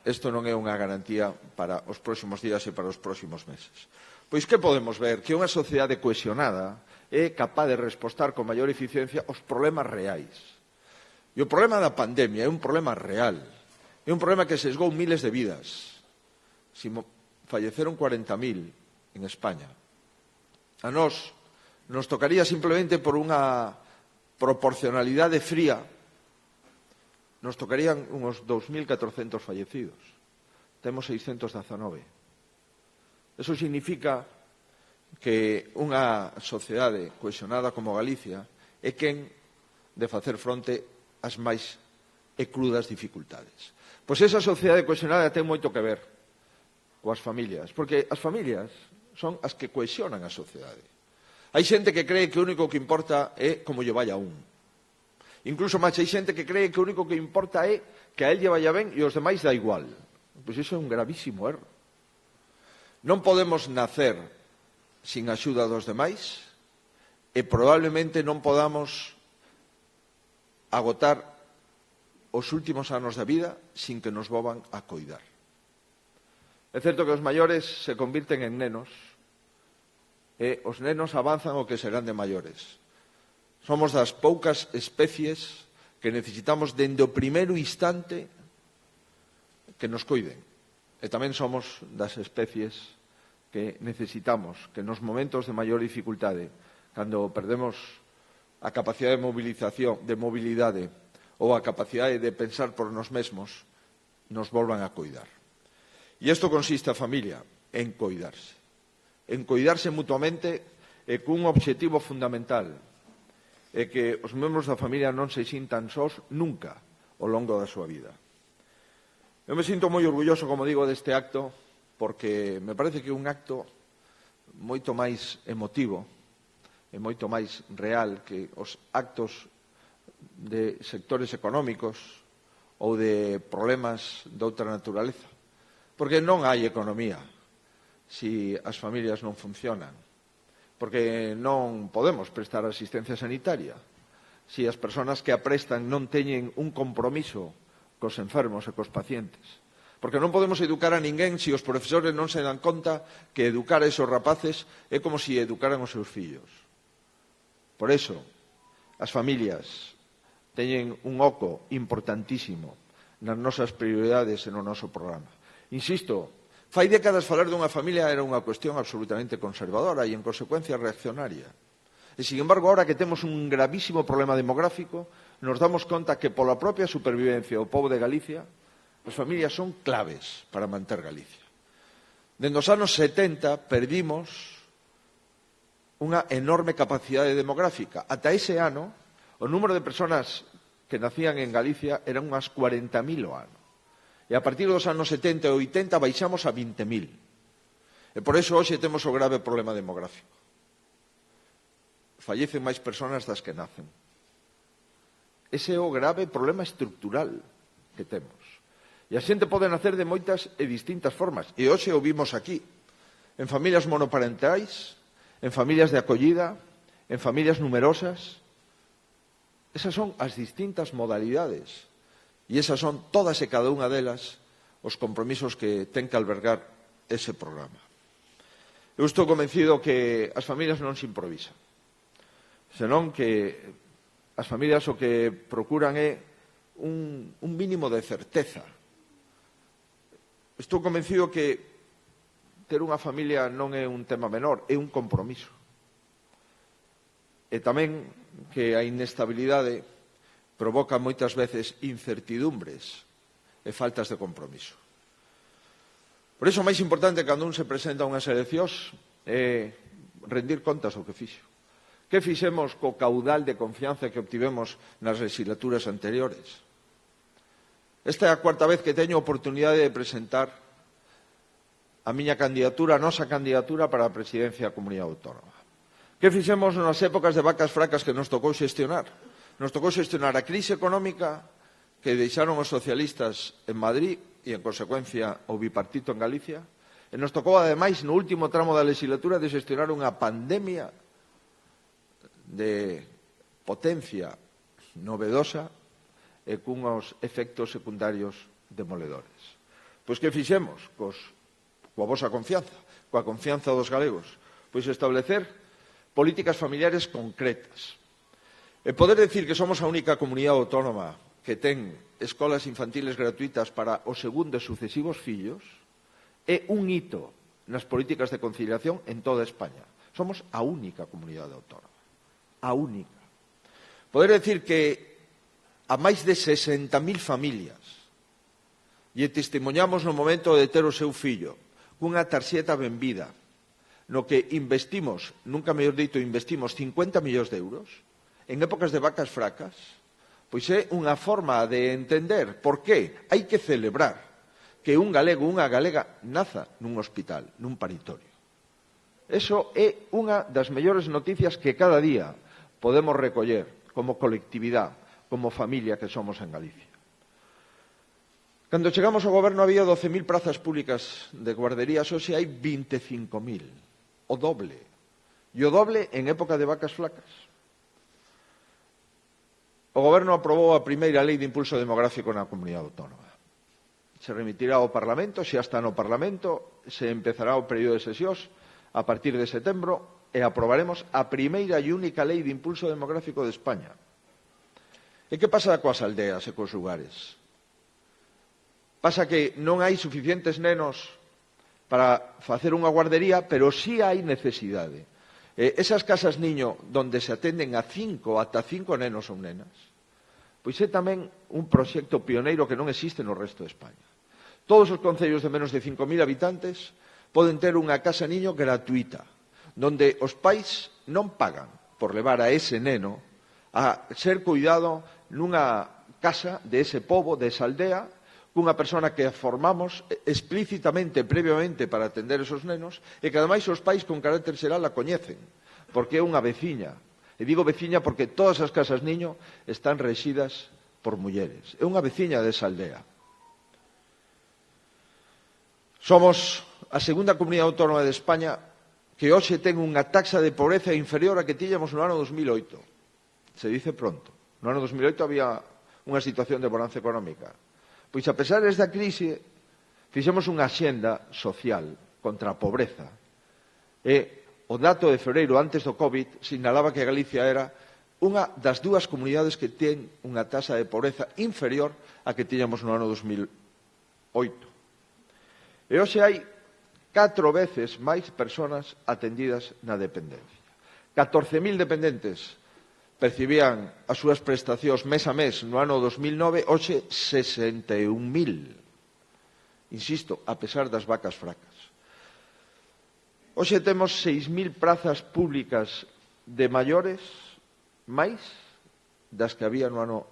isto non é unha garantía para os próximos días e para os próximos meses. Pois que podemos ver? Que unha sociedade cohesionada é capaz de respostar con maior eficiencia aos problemas reais. E o problema da pandemia é un problema real. É un problema que sesgou miles de vidas. Falleceron 40.000 en España. A nós nos tocaría simplemente por unha proporcionalidade fría, nos tocarían uns 2.400 fallecidos. Temos 619. Eso significa que unha sociedade cohesionada como Galicia é quen de facer fronte ás máis e crudas dificultades. Pois esa sociedade cohesionada ten moito que ver coas familias, porque as familias son as que cohesionan a sociedade. Hai xente que cree que o único que importa é como lle vaya a un. Incluso máis hai xente que cree que o único que importa é que a él lle vaya ben e aos demais dá igual. Pois iso é un gravísimo erro. Non podemos nacer sin axuda dos demais e probablemente non podamos agotar os últimos anos da vida sin que nos volvan a coidar. É certo que os maiores se convirten en nenos e os nenos avanzan o que serán de maiores. Somos das poucas especies que necesitamos dende o primeiro instante que nos coiden. E tamén somos das especies que necesitamos que nos momentos de maior dificultade, cando perdemos a capacidade de movilización, de mobilidade ou a capacidade de pensar por nós mesmos, nos volvan a coidar. E isto consiste a familia en coidarse mutuamente e cun obxectivo fundamental, é que os membros da familia non se sintan sós nunca ao longo da súa vida. Eu me sinto moi orgulloso, como digo, deste acto, porque me parece que é un acto moito máis emotivo e moito máis real que os actos de sectores económicos ou de problemas de outra naturaleza. Porque non hai economía se as familias non funcionan. Porque non podemos prestar asistencia sanitaria se as persoas que a prestan non teñen un compromiso cos enfermos e cos pacientes. Porque non podemos educar a ninguén se os profesores non se dan conta que educar a esos rapaces é como se educaran os seus fillos. Por eso, as familias teñen un oco importantísimo nas nosas prioridades e no noso programa. Insisto, fai décadas falar dunha familia era unha cuestión absolutamente conservadora e, en consecuencia, reaccionaria. E, sin embargo, ahora que temos un gravísimo problema demográfico, nos damos conta que, pola propia supervivencia do pobo de Galicia, as familias son claves para manter Galicia. Dende os anos 70 perdimos unha enorme capacidade demográfica. Ata ese ano, o número de persoas que nacían en Galicia eran unhas 40.000 ao ano. E a partir dos anos 70 e 80 baixamos a 20.000. E por iso hoxe temos o grave problema demográfico. Fallecen máis persoas das que nacen. Ese é o grave problema estructural que temos. E a xente pode nacer de moitas e distintas formas. E hoxe o vimos aquí. En familias monoparentais, en familias de acollida, en familias numerosas. Esas son as distintas modalidades. E esas son todas e cada unha delas os compromisos que ten que albergar ese programa. Eu estou convencido que as familias non se improvisan, senón que as familias o que procuran é un mínimo de certeza. Estou convencido que ter unha familia non é un tema menor, é un compromiso. E tamén que a inestabilidade provoca moitas veces incertidumbres e faltas de compromiso. Por iso o máis importante cando un se presenta a unhas eleccións é rendir contas do que fixo. Que fixemos co caudal de confianza que obtivemos nas legislaturas anteriores? Esta é a cuarta vez que teño a oportunidade de presentar a miña candidatura, a nosa candidatura para a presidencia da Comunidade Autónoma. Que fixemos nas épocas de vacas fracas que nos tocou xestionar? Nos tocou xestionar a crise económica que deixaron os socialistas en Madrid e, en consecuencia, o bipartito en Galicia. E nos tocou, ademais, no último tramo da legislatura de xestionar unha pandemia de potencia novedosa e cunhos efectos secundarios demoledores. Pois que fixemos? Coa vosa confianza, coa confianza dos galegos, pois establecer políticas familiares concretas. E poder decir que somos a única comunidade autónoma que ten escolas infantiles gratuitas para os segundo e sucesivos fillos é un hito nas políticas de conciliación en toda España. Somos a única comunidade autónoma. A única. Poder decir que a máis de 60.000 familias lle testemunhamos no momento de ter o seu fillo cunha tarxeta benvida no que investimos, nunca mellor dito, investimos 50 millóns de euros en épocas de vacas fracas, pois é unha forma de entender por que hai que celebrar que un galego ou unha galega naza nun hospital, nun paritorio. Eso é unha das mellores noticias que cada día podemos recoller como colectividade, como familia que somos en Galicia. Cando chegamos ao goberno había 12.000 prazas públicas de guarderías, hoxe hai 25.000, o doble. E o doble en época de vacas flacas. O goberno aprobou a primeira lei de impulso demográfico na comunidade autónoma. Se remitirá ao Parlamento, xa está no Parlamento, se empezará o período de sesións a partir de setembro e aprobaremos a primeira e única lei de impulso demográfico de España. E que pasa coas aldeas e cos lugares? Pasa que non hai suficientes nenos para facer unha guardería, pero sí hai necesidade. Esas casas niño donde se atenden a 5 ata 5 nenos ou nenas, pois é tamén un proxecto pioneiro que non existe no resto de España. Todos os concellos de menos de 5.000 habitantes poden ter unha casa niño gratuita, donde os pais non pagan por levar a ese neno a ser cuidado nunha casa de ese pobo, de esa aldea, cunha persona que formamos explícitamente, previamente, para atender esos nenos, e que ademais os pais con carácter xeral a coñecen, porque é unha veciña. E digo veciña porque todas as casas niño están rexidas por mulleres. É unha veciña desa aldea. Somos a segunda comunidade autónoma de España que hoxe ten unha taxa de pobreza inferior a que tiñamos no ano 2008. Se dice pronto. No ano 2008 había unha situación de bonanza económica. Pois, a pesar desta crise, fixemos unha axenda social contra a pobreza. E o dato de febreiro, antes do COVID, sinalaba que Galicia era unha das dúas comunidades que ten unha taxa de pobreza inferior a que tiñamos no ano 2008. E hoxe hai 4 veces máis persoas atendidas na dependencia. 14.000 dependentes percibían as súas prestacións mes a mes no ano 2009, hoxe 61.000. Insisto, a pesar das vacas fracas. Hoxe temos 6.000 prazas públicas de maiores máis das que había no ano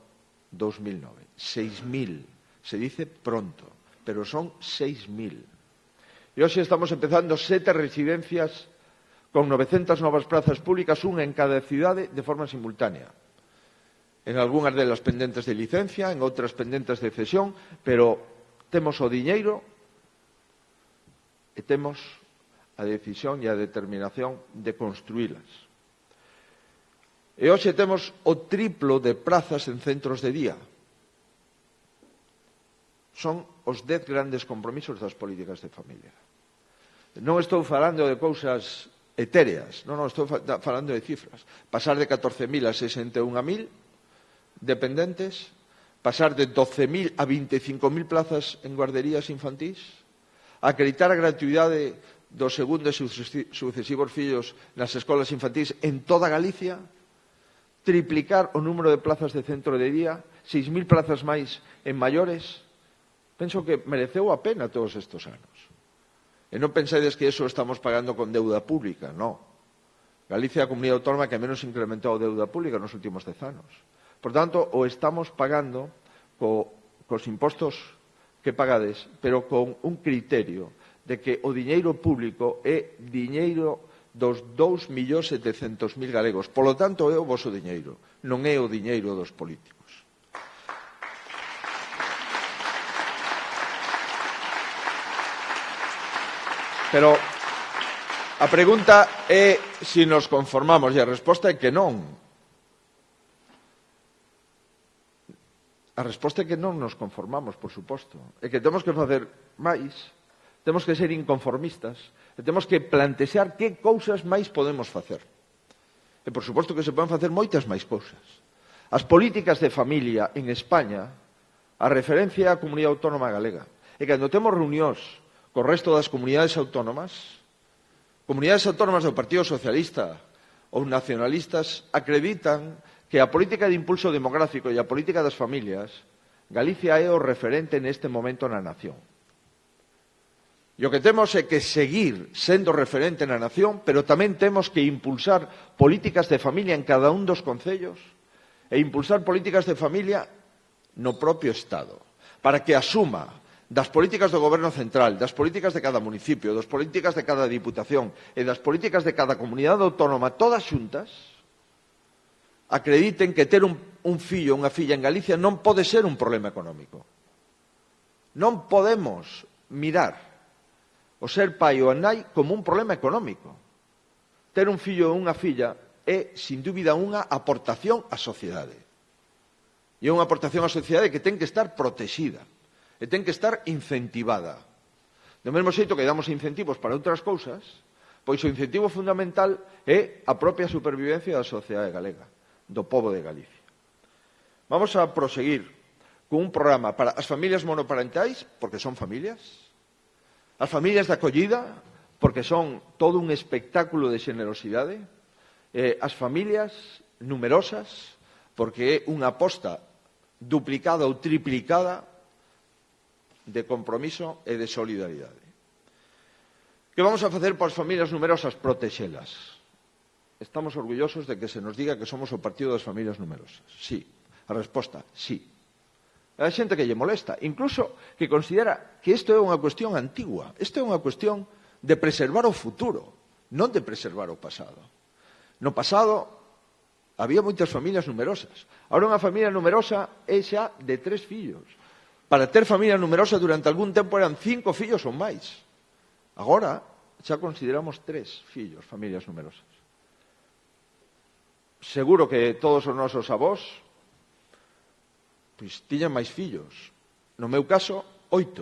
2009. 6.000. Se dice pronto, pero son 6.000. E hoxe estamos empezando 7 residencias con 900 novas prazas públicas, unha en cada cidade, de forma simultánea. En algunhas delas pendentes de licencia, en outras pendentes de cesión, pero temos o diñeiro e temos a decisión e a determinación de construílas. E hoxe temos o triplo de prazas en centros de día. Son os 10 grandes compromisos das políticas de familia. Non estou falando de cousas etéreas, non, estou falando de cifras. Pasar de 14.000 a 61.000 dependentes, pasar de 12.000 a 25.000 plazas en guarderías infantís, acreditar a gratuidade dos segundo e sucesivos fillos nas escolas infantís en toda Galicia, triplicar o número de plazas de centro de día, 6.000 plazas máis en maiores. Penso que mereceu a pena todos estes anos. E non pensedes que eso estamos pagando con deuda pública, non. Galicia é a comunidade autónoma que menos incrementou a deuda pública nos últimos 10 anos. Por tanto, o estamos pagando cos impostos que pagades, pero con un criterio de que o diñeiro público é diñeiro dos 2.700.000 galegos. Polo tanto, é o voso diñeiro, non é o diñeiro dos políticos. Pero a pregunta é se nos conformamos e a resposta é que non. A resposta é que non nos conformamos, por suposto. É que temos que facer máis, temos que ser inconformistas, e temos que plantexar que cousas máis podemos facer. E, por suposto, que se poden facer moitas máis cousas. As políticas de familia en España, a referencia á comunidade autónoma galega. E cando temos reunións co resto das comunidades autónomas do Partido Socialista ou nacionalistas acreditan que a política de impulso demográfico e a política das familias, Galicia é o referente neste momento na nación. E o que temos é que seguir sendo referente na nación, pero tamén temos que impulsar políticas de familia en cada un dos concellos e impulsar políticas de familia no propio Estado, para que asuma das políticas do Goberno central, das políticas de cada municipio, das políticas de cada diputación e das políticas de cada comunidade autónoma, todas xuntas, acrediten que ter un fillo ou unha filla en Galicia non pode ser un problema económico. Non podemos mirar o ser pai ou nai como un problema económico. Ter un fillo ou unha filla é, sin dúbida, unha aportación á sociedade. E é unha aportación á sociedade que ten que estar protexida e ten que estar incentivada. Do mesmo xeito que damos incentivos para outras cousas, pois o incentivo fundamental é a propia supervivencia da sociedade galega, do pobo de Galicia. Vamos a proseguir con un programa para as familias monoparentais, porque son familias, as familias de acollida, porque son todo un espectáculo de xenerosidade, as familias numerosas, porque é unha aposta duplicada ou triplicada de compromiso e de solidaridade. Que vamos a facer para as familias numerosas? Protexelas. Estamos orgullosos de que se nos diga que somos o partido das familias numerosas. Sí. A resposta, sí. Hai xente que lle molesta, incluso que considera que isto é unha cuestión antigua. Isto é unha cuestión de preservar o futuro, non de preservar o pasado. No pasado había moitas familias numerosas. Ahora unha familia numerosa é xa de 3 fillos. Para ter familia numerosa durante algún tempo eran 5 fillos ou máis. Agora xa consideramos 3 fillos, familias numerosas. Seguro que todos os nosos avós pois tiñan máis fillos. No meu caso, 8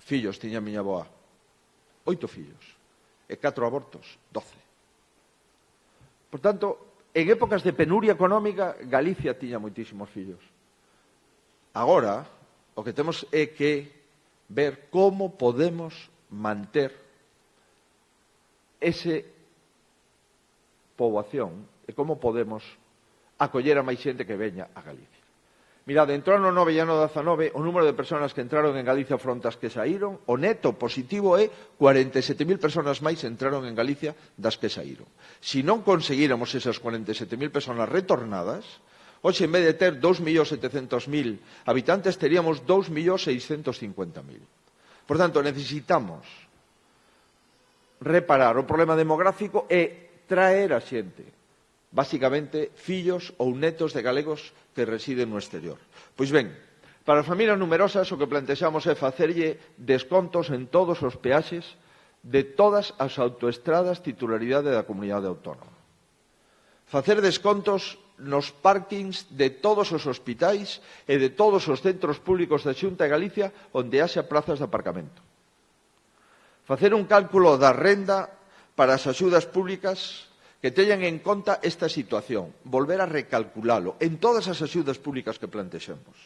fillos tiña a miña avoa. 8 fillos. E 4 abortos, 12. Por tanto, en épocas de penuria económica, Galicia tiña moitísimos fillos. Agora, o que temos é que ver como podemos manter ese poboación e como podemos acoller a máis xente que veña a Galicia. Mirade, entrou no 9 e ano 19 o número de persoas que entraron en Galicia fronte ás que saíron, o neto positivo é 47.000 persoas máis entraron en Galicia das que saíron. Se non conseguíramos esas 47.000 persoas retornadas, hoxe en vez de ter 2.700.000 habitantes, teríamos 2.650.000. Por tanto, necesitamos reparar o problema demográfico e traer a xente. Básicamente, fillos ou netos de galegos que residen no exterior. Pois ben, para as familias numerosas o que plantexamos é facerlle descontos en todos os peaxes de todas as autoestradas titularidade da comunidade autónoma. Facer descontos nos parkings de todos os hospitais e de todos os centros públicos da Xunta de Galicia onde haxa plazas de aparcamento. Facer un cálculo da renda para as axudas públicas que teñan en conta esta situación, volver a recalculalo en todas as axudas públicas que plantexemos.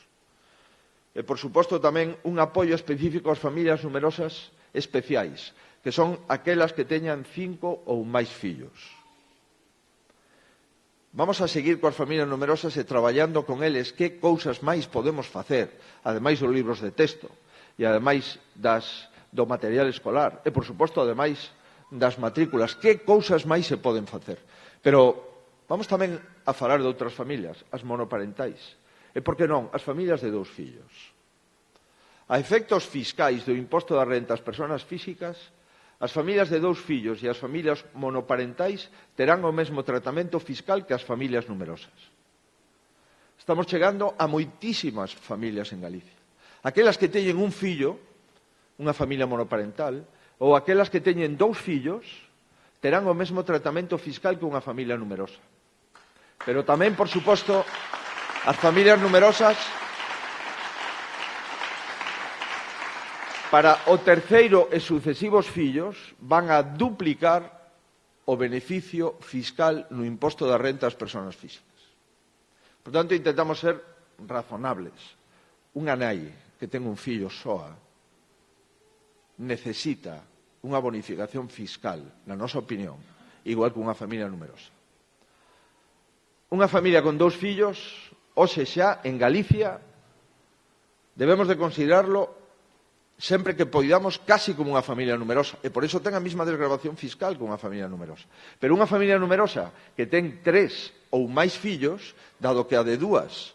E, por suposto, tamén un apoio específico ás familias numerosas especiais, que son aquelas que teñan 5 ou máis fillos. Vamos a seguir coas familias numerosas e traballando con eles que cousas máis podemos facer, ademais dos libros de texto, e ademais do material escolar, e, por suposto, ademais das matrículas, que cousas máis se poden facer. Pero vamos tamén a falar de outras familias, as monoparentais. E, por que non, as familias de 2 fillos. A efectos fiscais do imposto da renta ás persoas físicas, as familias de 2 fillos e as familias monoparentais terán o mesmo tratamento fiscal que as familias numerosas. Estamos chegando a moitísimas familias en Galicia. Aquelas que teñen un fillo, unha familia monoparental, ou aquelas que teñen 2 fillos, terán o mesmo tratamento fiscal que unha familia numerosa. Pero tamén, por suposto, as familias numerosas para o terceiro e sucesivos fillos van a duplicar o beneficio fiscal no imposto da renta ás persoas físicas. Por tanto, intentamos ser razonables. Unha nai que ten un fillo soa necesita unha bonificación fiscal, na nosa opinión, igual que unha familia numerosa. Unha familia con 2 fillos, hoxe xa, en Galicia, debemos de considerarlo sempre que poidamos casi como unha familia numerosa. E por iso ten a mesma desgravación fiscal que unha familia numerosa. Pero unha familia numerosa que ten 3 ou máis fillos, dado que a de 2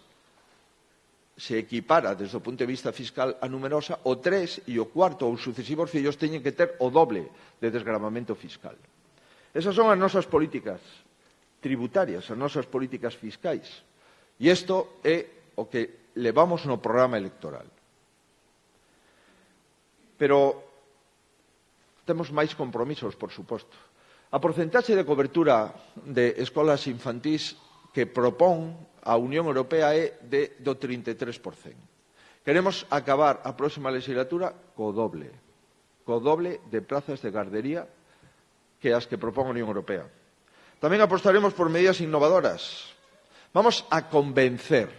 se equipara desde o punto de vista fiscal a numerosa, o 3 e o 4 ou sucesivos fillos teñen que ter o doble de desgravamento fiscal. Esas son as nosas políticas tributarias, as nosas políticas fiscais. E isto é o que levamos no programa electoral. Pero temos máis compromisos, por suposto. A porcentaxe de cobertura de escolas infantís que propón a Unión Europea é do 33%. Queremos acabar a próxima legislatura co doble de plazas de gardería que as que propón a Unión Europea. Tamén apostaremos por medidas innovadoras. Vamos a convencer,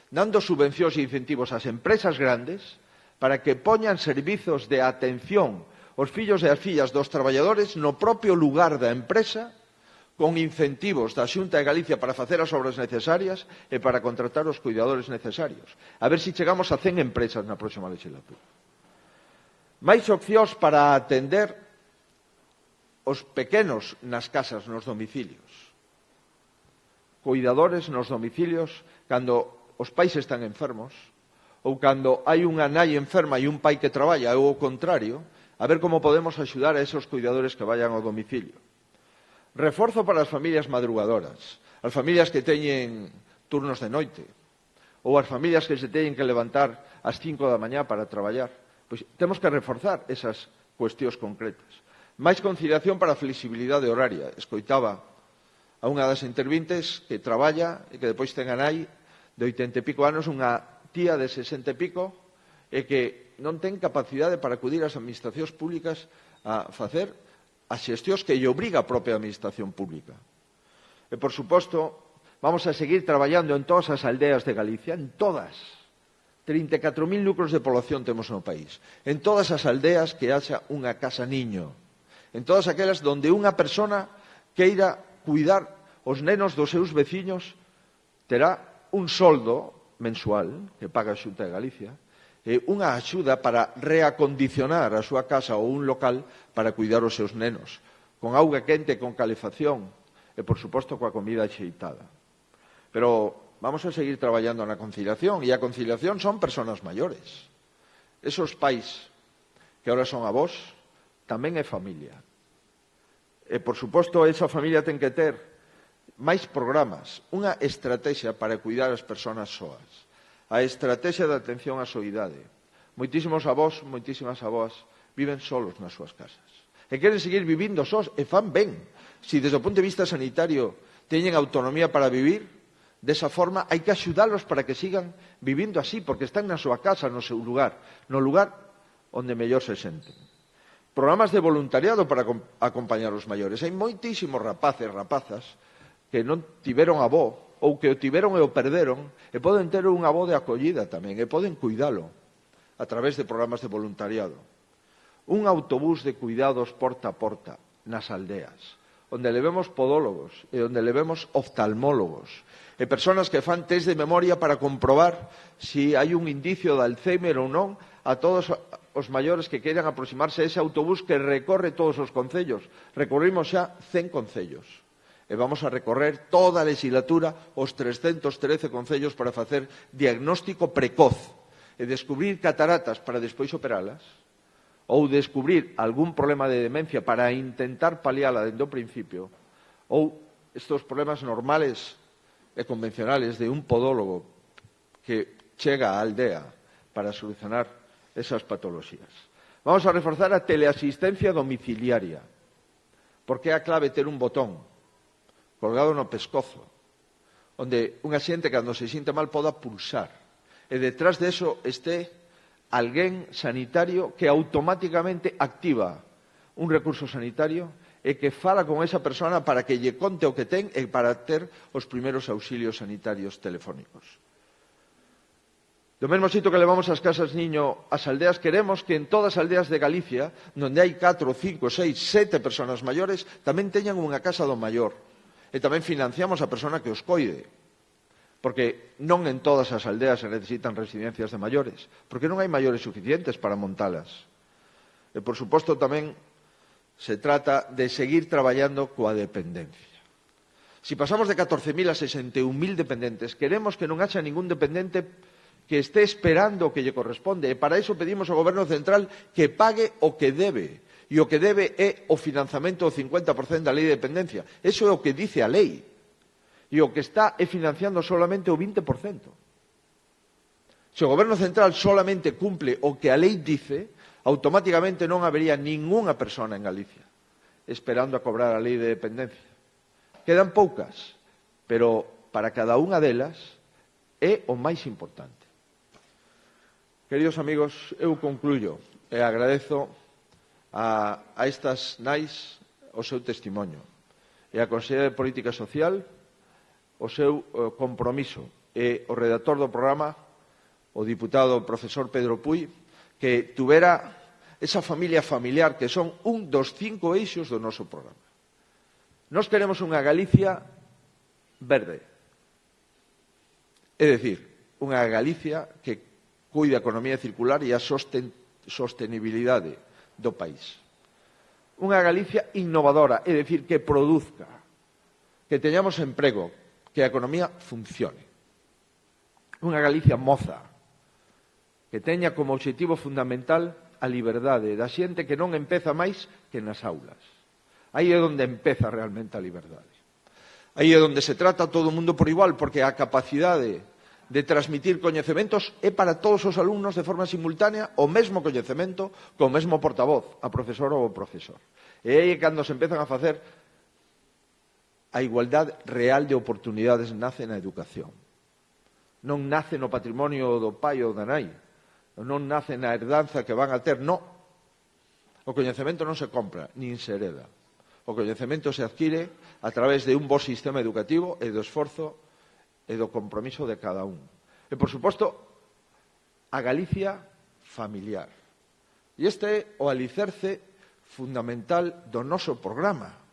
dando subvencións e incentivos ás empresas grandes para que poñan servizos de atención aos fillos e as fillas dos traballadores no propio lugar da empresa, con incentivos da Xunta de Galicia para facer as obras necesarias e para contratar os cuidadores necesarios. A ver se chegamos a 100 empresas na próxima legislatura. Máis opcións para atender os pequenos nas casas, nos domicilios. Cuidadores nos domicilios cando os pais están enfermos ou cando hai unha nai enferma e un pai que traballa ou o contrario, a ver como podemos axudar a esos cuidadores que vayan ao domicilio. Reforzo para as familias madrugadoras, as familias que teñen turnos de noite, ou as familias que se teñen que levantar ás 5 da mañá para traballar. Pois temos que reforzar esas cuestións concretas. Máis conciliación para a flexibilidade horaria. Escoitaba a unha das intervintes que traballa e que depois ten a nai de 80 e pico anos, unha tía de 60 e pico, e que non ten capacidade para acudir ás administracións públicas a facer as xestións que lle obriga a propia administración pública. E, por suposto, vamos a seguir traballando en todas as aldeas de Galicia, en todas. 34.000 núcleos de población temos no país. En todas as aldeas que haxa unha casa niño. En todas aquelas donde unha persona queira cuidar os nenos dos seus veciños, terá un soldo mensual que paga a Xunta de Galicia, unha axuda para reacondicionar a súa casa ou un local para cuidar os seus nenos, con auga quente, con calefacción e, por suposto, coa comida axeitada. Pero vamos a seguir traballando na conciliación, e a conciliación son persoas maiores. Esos pais que ahora son avós tamén é familia. E, por suposto, esa familia ten que ter máis programas, unha estrategia para cuidar as persoas soas. A estrategia de atención á soidade. Moitísimos avós, moitísimas avós viven solos nas súas casas. E queren seguir vivindo sós e fan ben. Si desde o punto de vista sanitario teñen autonomía para vivir, desa forma hai que axudalos para que sigan vivindo así, porque están na súa casa, no seu lugar, no lugar onde mellor se senten. Programas de voluntariado para acompañar os maiores. Hai moitísimos rapaces, rapazas, que non tiveron avó, ou que o tiveron e o perderon, e poden ter un avó de acollida tamén, e poden cuidalo a través de programas de voluntariado. Un autobús de cuidados porta a porta nas aldeas, onde levemos podólogos e onde levemos oftalmólogos, e persoas que fan test de memoria para comprobar se hai un indicio de Alzheimer ou non a todos os maiores que queiran aproximarse a ese autobús que recorre todos os concellos. Recorrimos xa 100 concellos. E vamos a recorrer toda a legislatura os 313 concellos para facer diagnóstico precoz e descubrir cataratas para despois operalas, ou descubrir algún problema de demencia para intentar paliala dende o principio, ou estes problemas normales e convencionales de un podólogo que chega á aldea para solucionar esas patoloxías. Vamos a reforzar a teleasistencia domiciliaria, porque é a clave ter un botón colgado no pescozo, onde unha xente, cando se sinte mal, poda pulsar. E detrás de eso este alguén sanitario que automáticamente activa un recurso sanitario e que fala con esa persona para que lle conte o que ten e para ter os primeiros auxilios sanitarios telefónicos. Do mesmo xeito que levamos as casas niño ás aldeas, queremos que en todas as aldeas de Galicia, onde hai 4, 5, 6, 7 persoas maiores, tamén teñan unha casa do maior. E tamén financiamos a persona que os coide. Porque non en todas as aldeas se necesitan residencias de maiores, porque non hai maiores suficientes para montalas. E, por suposto, tamén se trata de seguir traballando coa dependencia. Si pasamos de 14.000 a 61.000 dependentes, queremos que non haxa ningún dependente que esté esperando o que lle corresponde. E para iso pedimos ao Goberno Central que pague o que debe. E o que debe é o financiamento do 50% da lei de dependencia. Eso é o que dice a lei. E o que está é financiando solamente o 20%. Se o Goberno Central solamente cumple o que a lei dice, automáticamente non habería ningunha persona en Galicia esperando a cobrar a lei de dependencia. Quedan poucas, pero para cada unha delas é o máis importante. Queridos amigos, eu concluyo e agradezo a estas nais o seu testimonio e a Conselleira de Política Social o seu compromiso e o redactor do programa, o diputado profesor Pedro Puy, que tuvera esa familia familiar que son un dos 5 eixos do noso programa. Nós queremos unha Galicia verde, é dicir, unha Galicia que cuide a economía circular e a sostenibilidade do país. Unha Galicia innovadora, é dicir, que produzca, que teñamos emprego, que a economía funcione. Unha Galicia moza, que teña como obxectivo fundamental a liberdade da xente que non empeza máis que nas aulas. Aí é onde empeza realmente a liberdade. Aí é onde se trata a todo o mundo por igual, porque a capacidade de transmitir coñecementos é para todos os alumnos de forma simultánea o mesmo coñecemento co mesmo portavoz, a profesora ou o profesor. E aí é cando se empezan a facer a igualdade real de oportunidades nace na educación. Non nace no patrimonio do pai ou da nai, non nace na herdanza que van a ter, non. O coñecemento non se compra, nin se hereda. O coñecemento se adquire a través de un bo sistema educativo e do esforzo e do compromiso de cada un. E, por suposto, a Galicia familiar. E este é o alicerce fundamental do noso programa.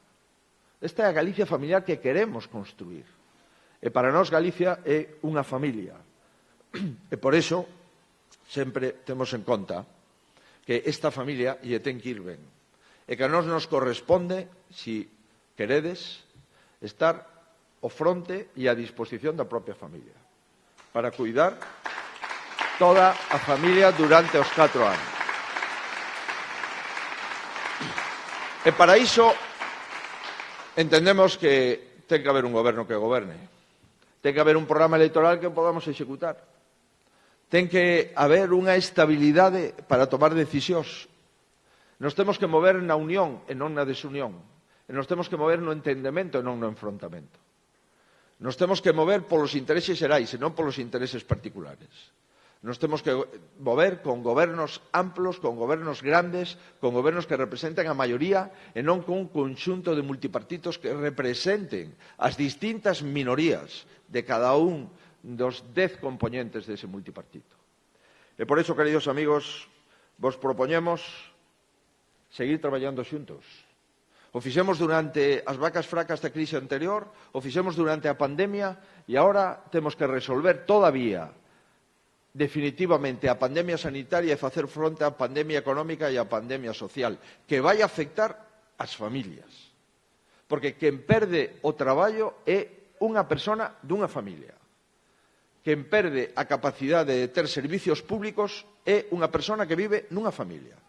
Esta é a Galicia familiar que queremos construir. E para nós Galicia é unha familia. E por iso sempre temos en conta que esta familia lle ten que ir ben. E que a nós nos corresponde, si queredes, estar ao fronte e a disposición da propia familia para cuidar toda a familia durante os 4 anos. E para iso entendemos que ten que haber un goberno que goberne. Ten que haber un programa electoral que podamos executar. Ten que haber unha estabilidade para tomar decisións. Nos temos que mover na unión e non na desunión. E nos temos que mover no entendemento e non no enfrontamento. Nos temos que mover polos intereses xerais e non polos intereses particulares. Nos temos que mover con gobernos amplos, con gobernos grandes, con gobernos que representen a maioría e non con un conxunto de multipartidos que representen as distintas minorías de cada un dos 10 componentes dese multipartido. E por iso, queridos amigos, vos propoñemos seguir traballando xuntos. O fixemos durante as vacas fracas da crise anterior, o fixemos durante a pandemia e agora temos que resolver todavía definitivamente a pandemia sanitaria e facer fronte á pandemia económica e á pandemia social, que vai afectar as familias. Porque quen perde o traballo é unha persona dunha familia. Quen perde a capacidade de ter servicios públicos é unha persona que vive nunha familia.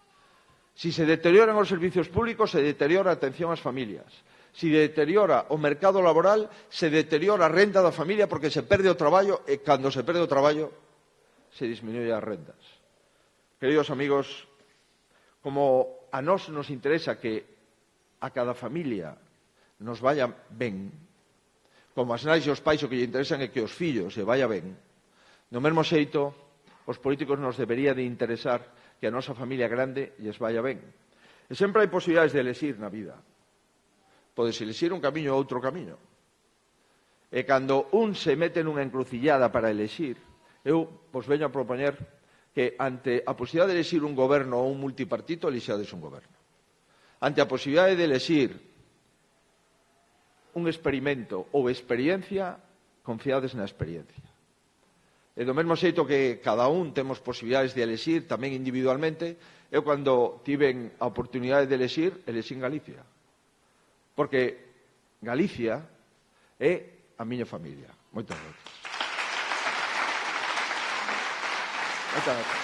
Si se deterioran os servicios públicos, se deteriora a atención ás familias. Si deteriora o mercado laboral, se deteriora a renda da familia porque se perde o traballo e cando se perde o traballo se disminuye as rendas. Queridos amigos, como a nós nos interesa que a cada familia nos vaya ben, como as nais e os pais o que lle interesan é que os fillos se vaya ben, no mesmo xeito os políticos nos debería de interesar que a nosa familia grande lles vaya ben. E sempre hai posibilidades de elexir na vida. Podes elexir un camiño ou outro camiño. E cando un se mete nunha encrucillada para elexir, eu vos veño a propoñer que ante a posibilidade de elexir un goberno ou un multipartito, elixades un goberno. Ante a posibilidade de elexir un experimento ou experiencia, confiades na experiencia. E do mesmo xeito que cada un temos posibilidades de elexir, tamén individualmente, eu cando tiven a oportunidade de elexir, elexín Galicia. Porque Galicia é a miña familia. Moitas gracias. Moitas gracias.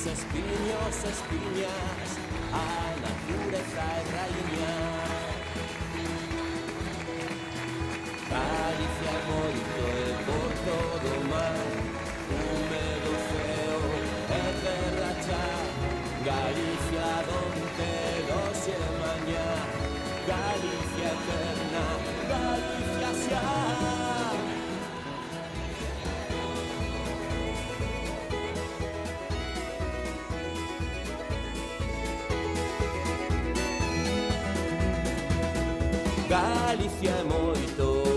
Espiños, espiñas, a natureza é raíña. Galicia moito e por todo o mar, húmedo ceo e terra chá. Galicia donde doce mañá, Galicia eterna, Galicia xa. Galicia é moito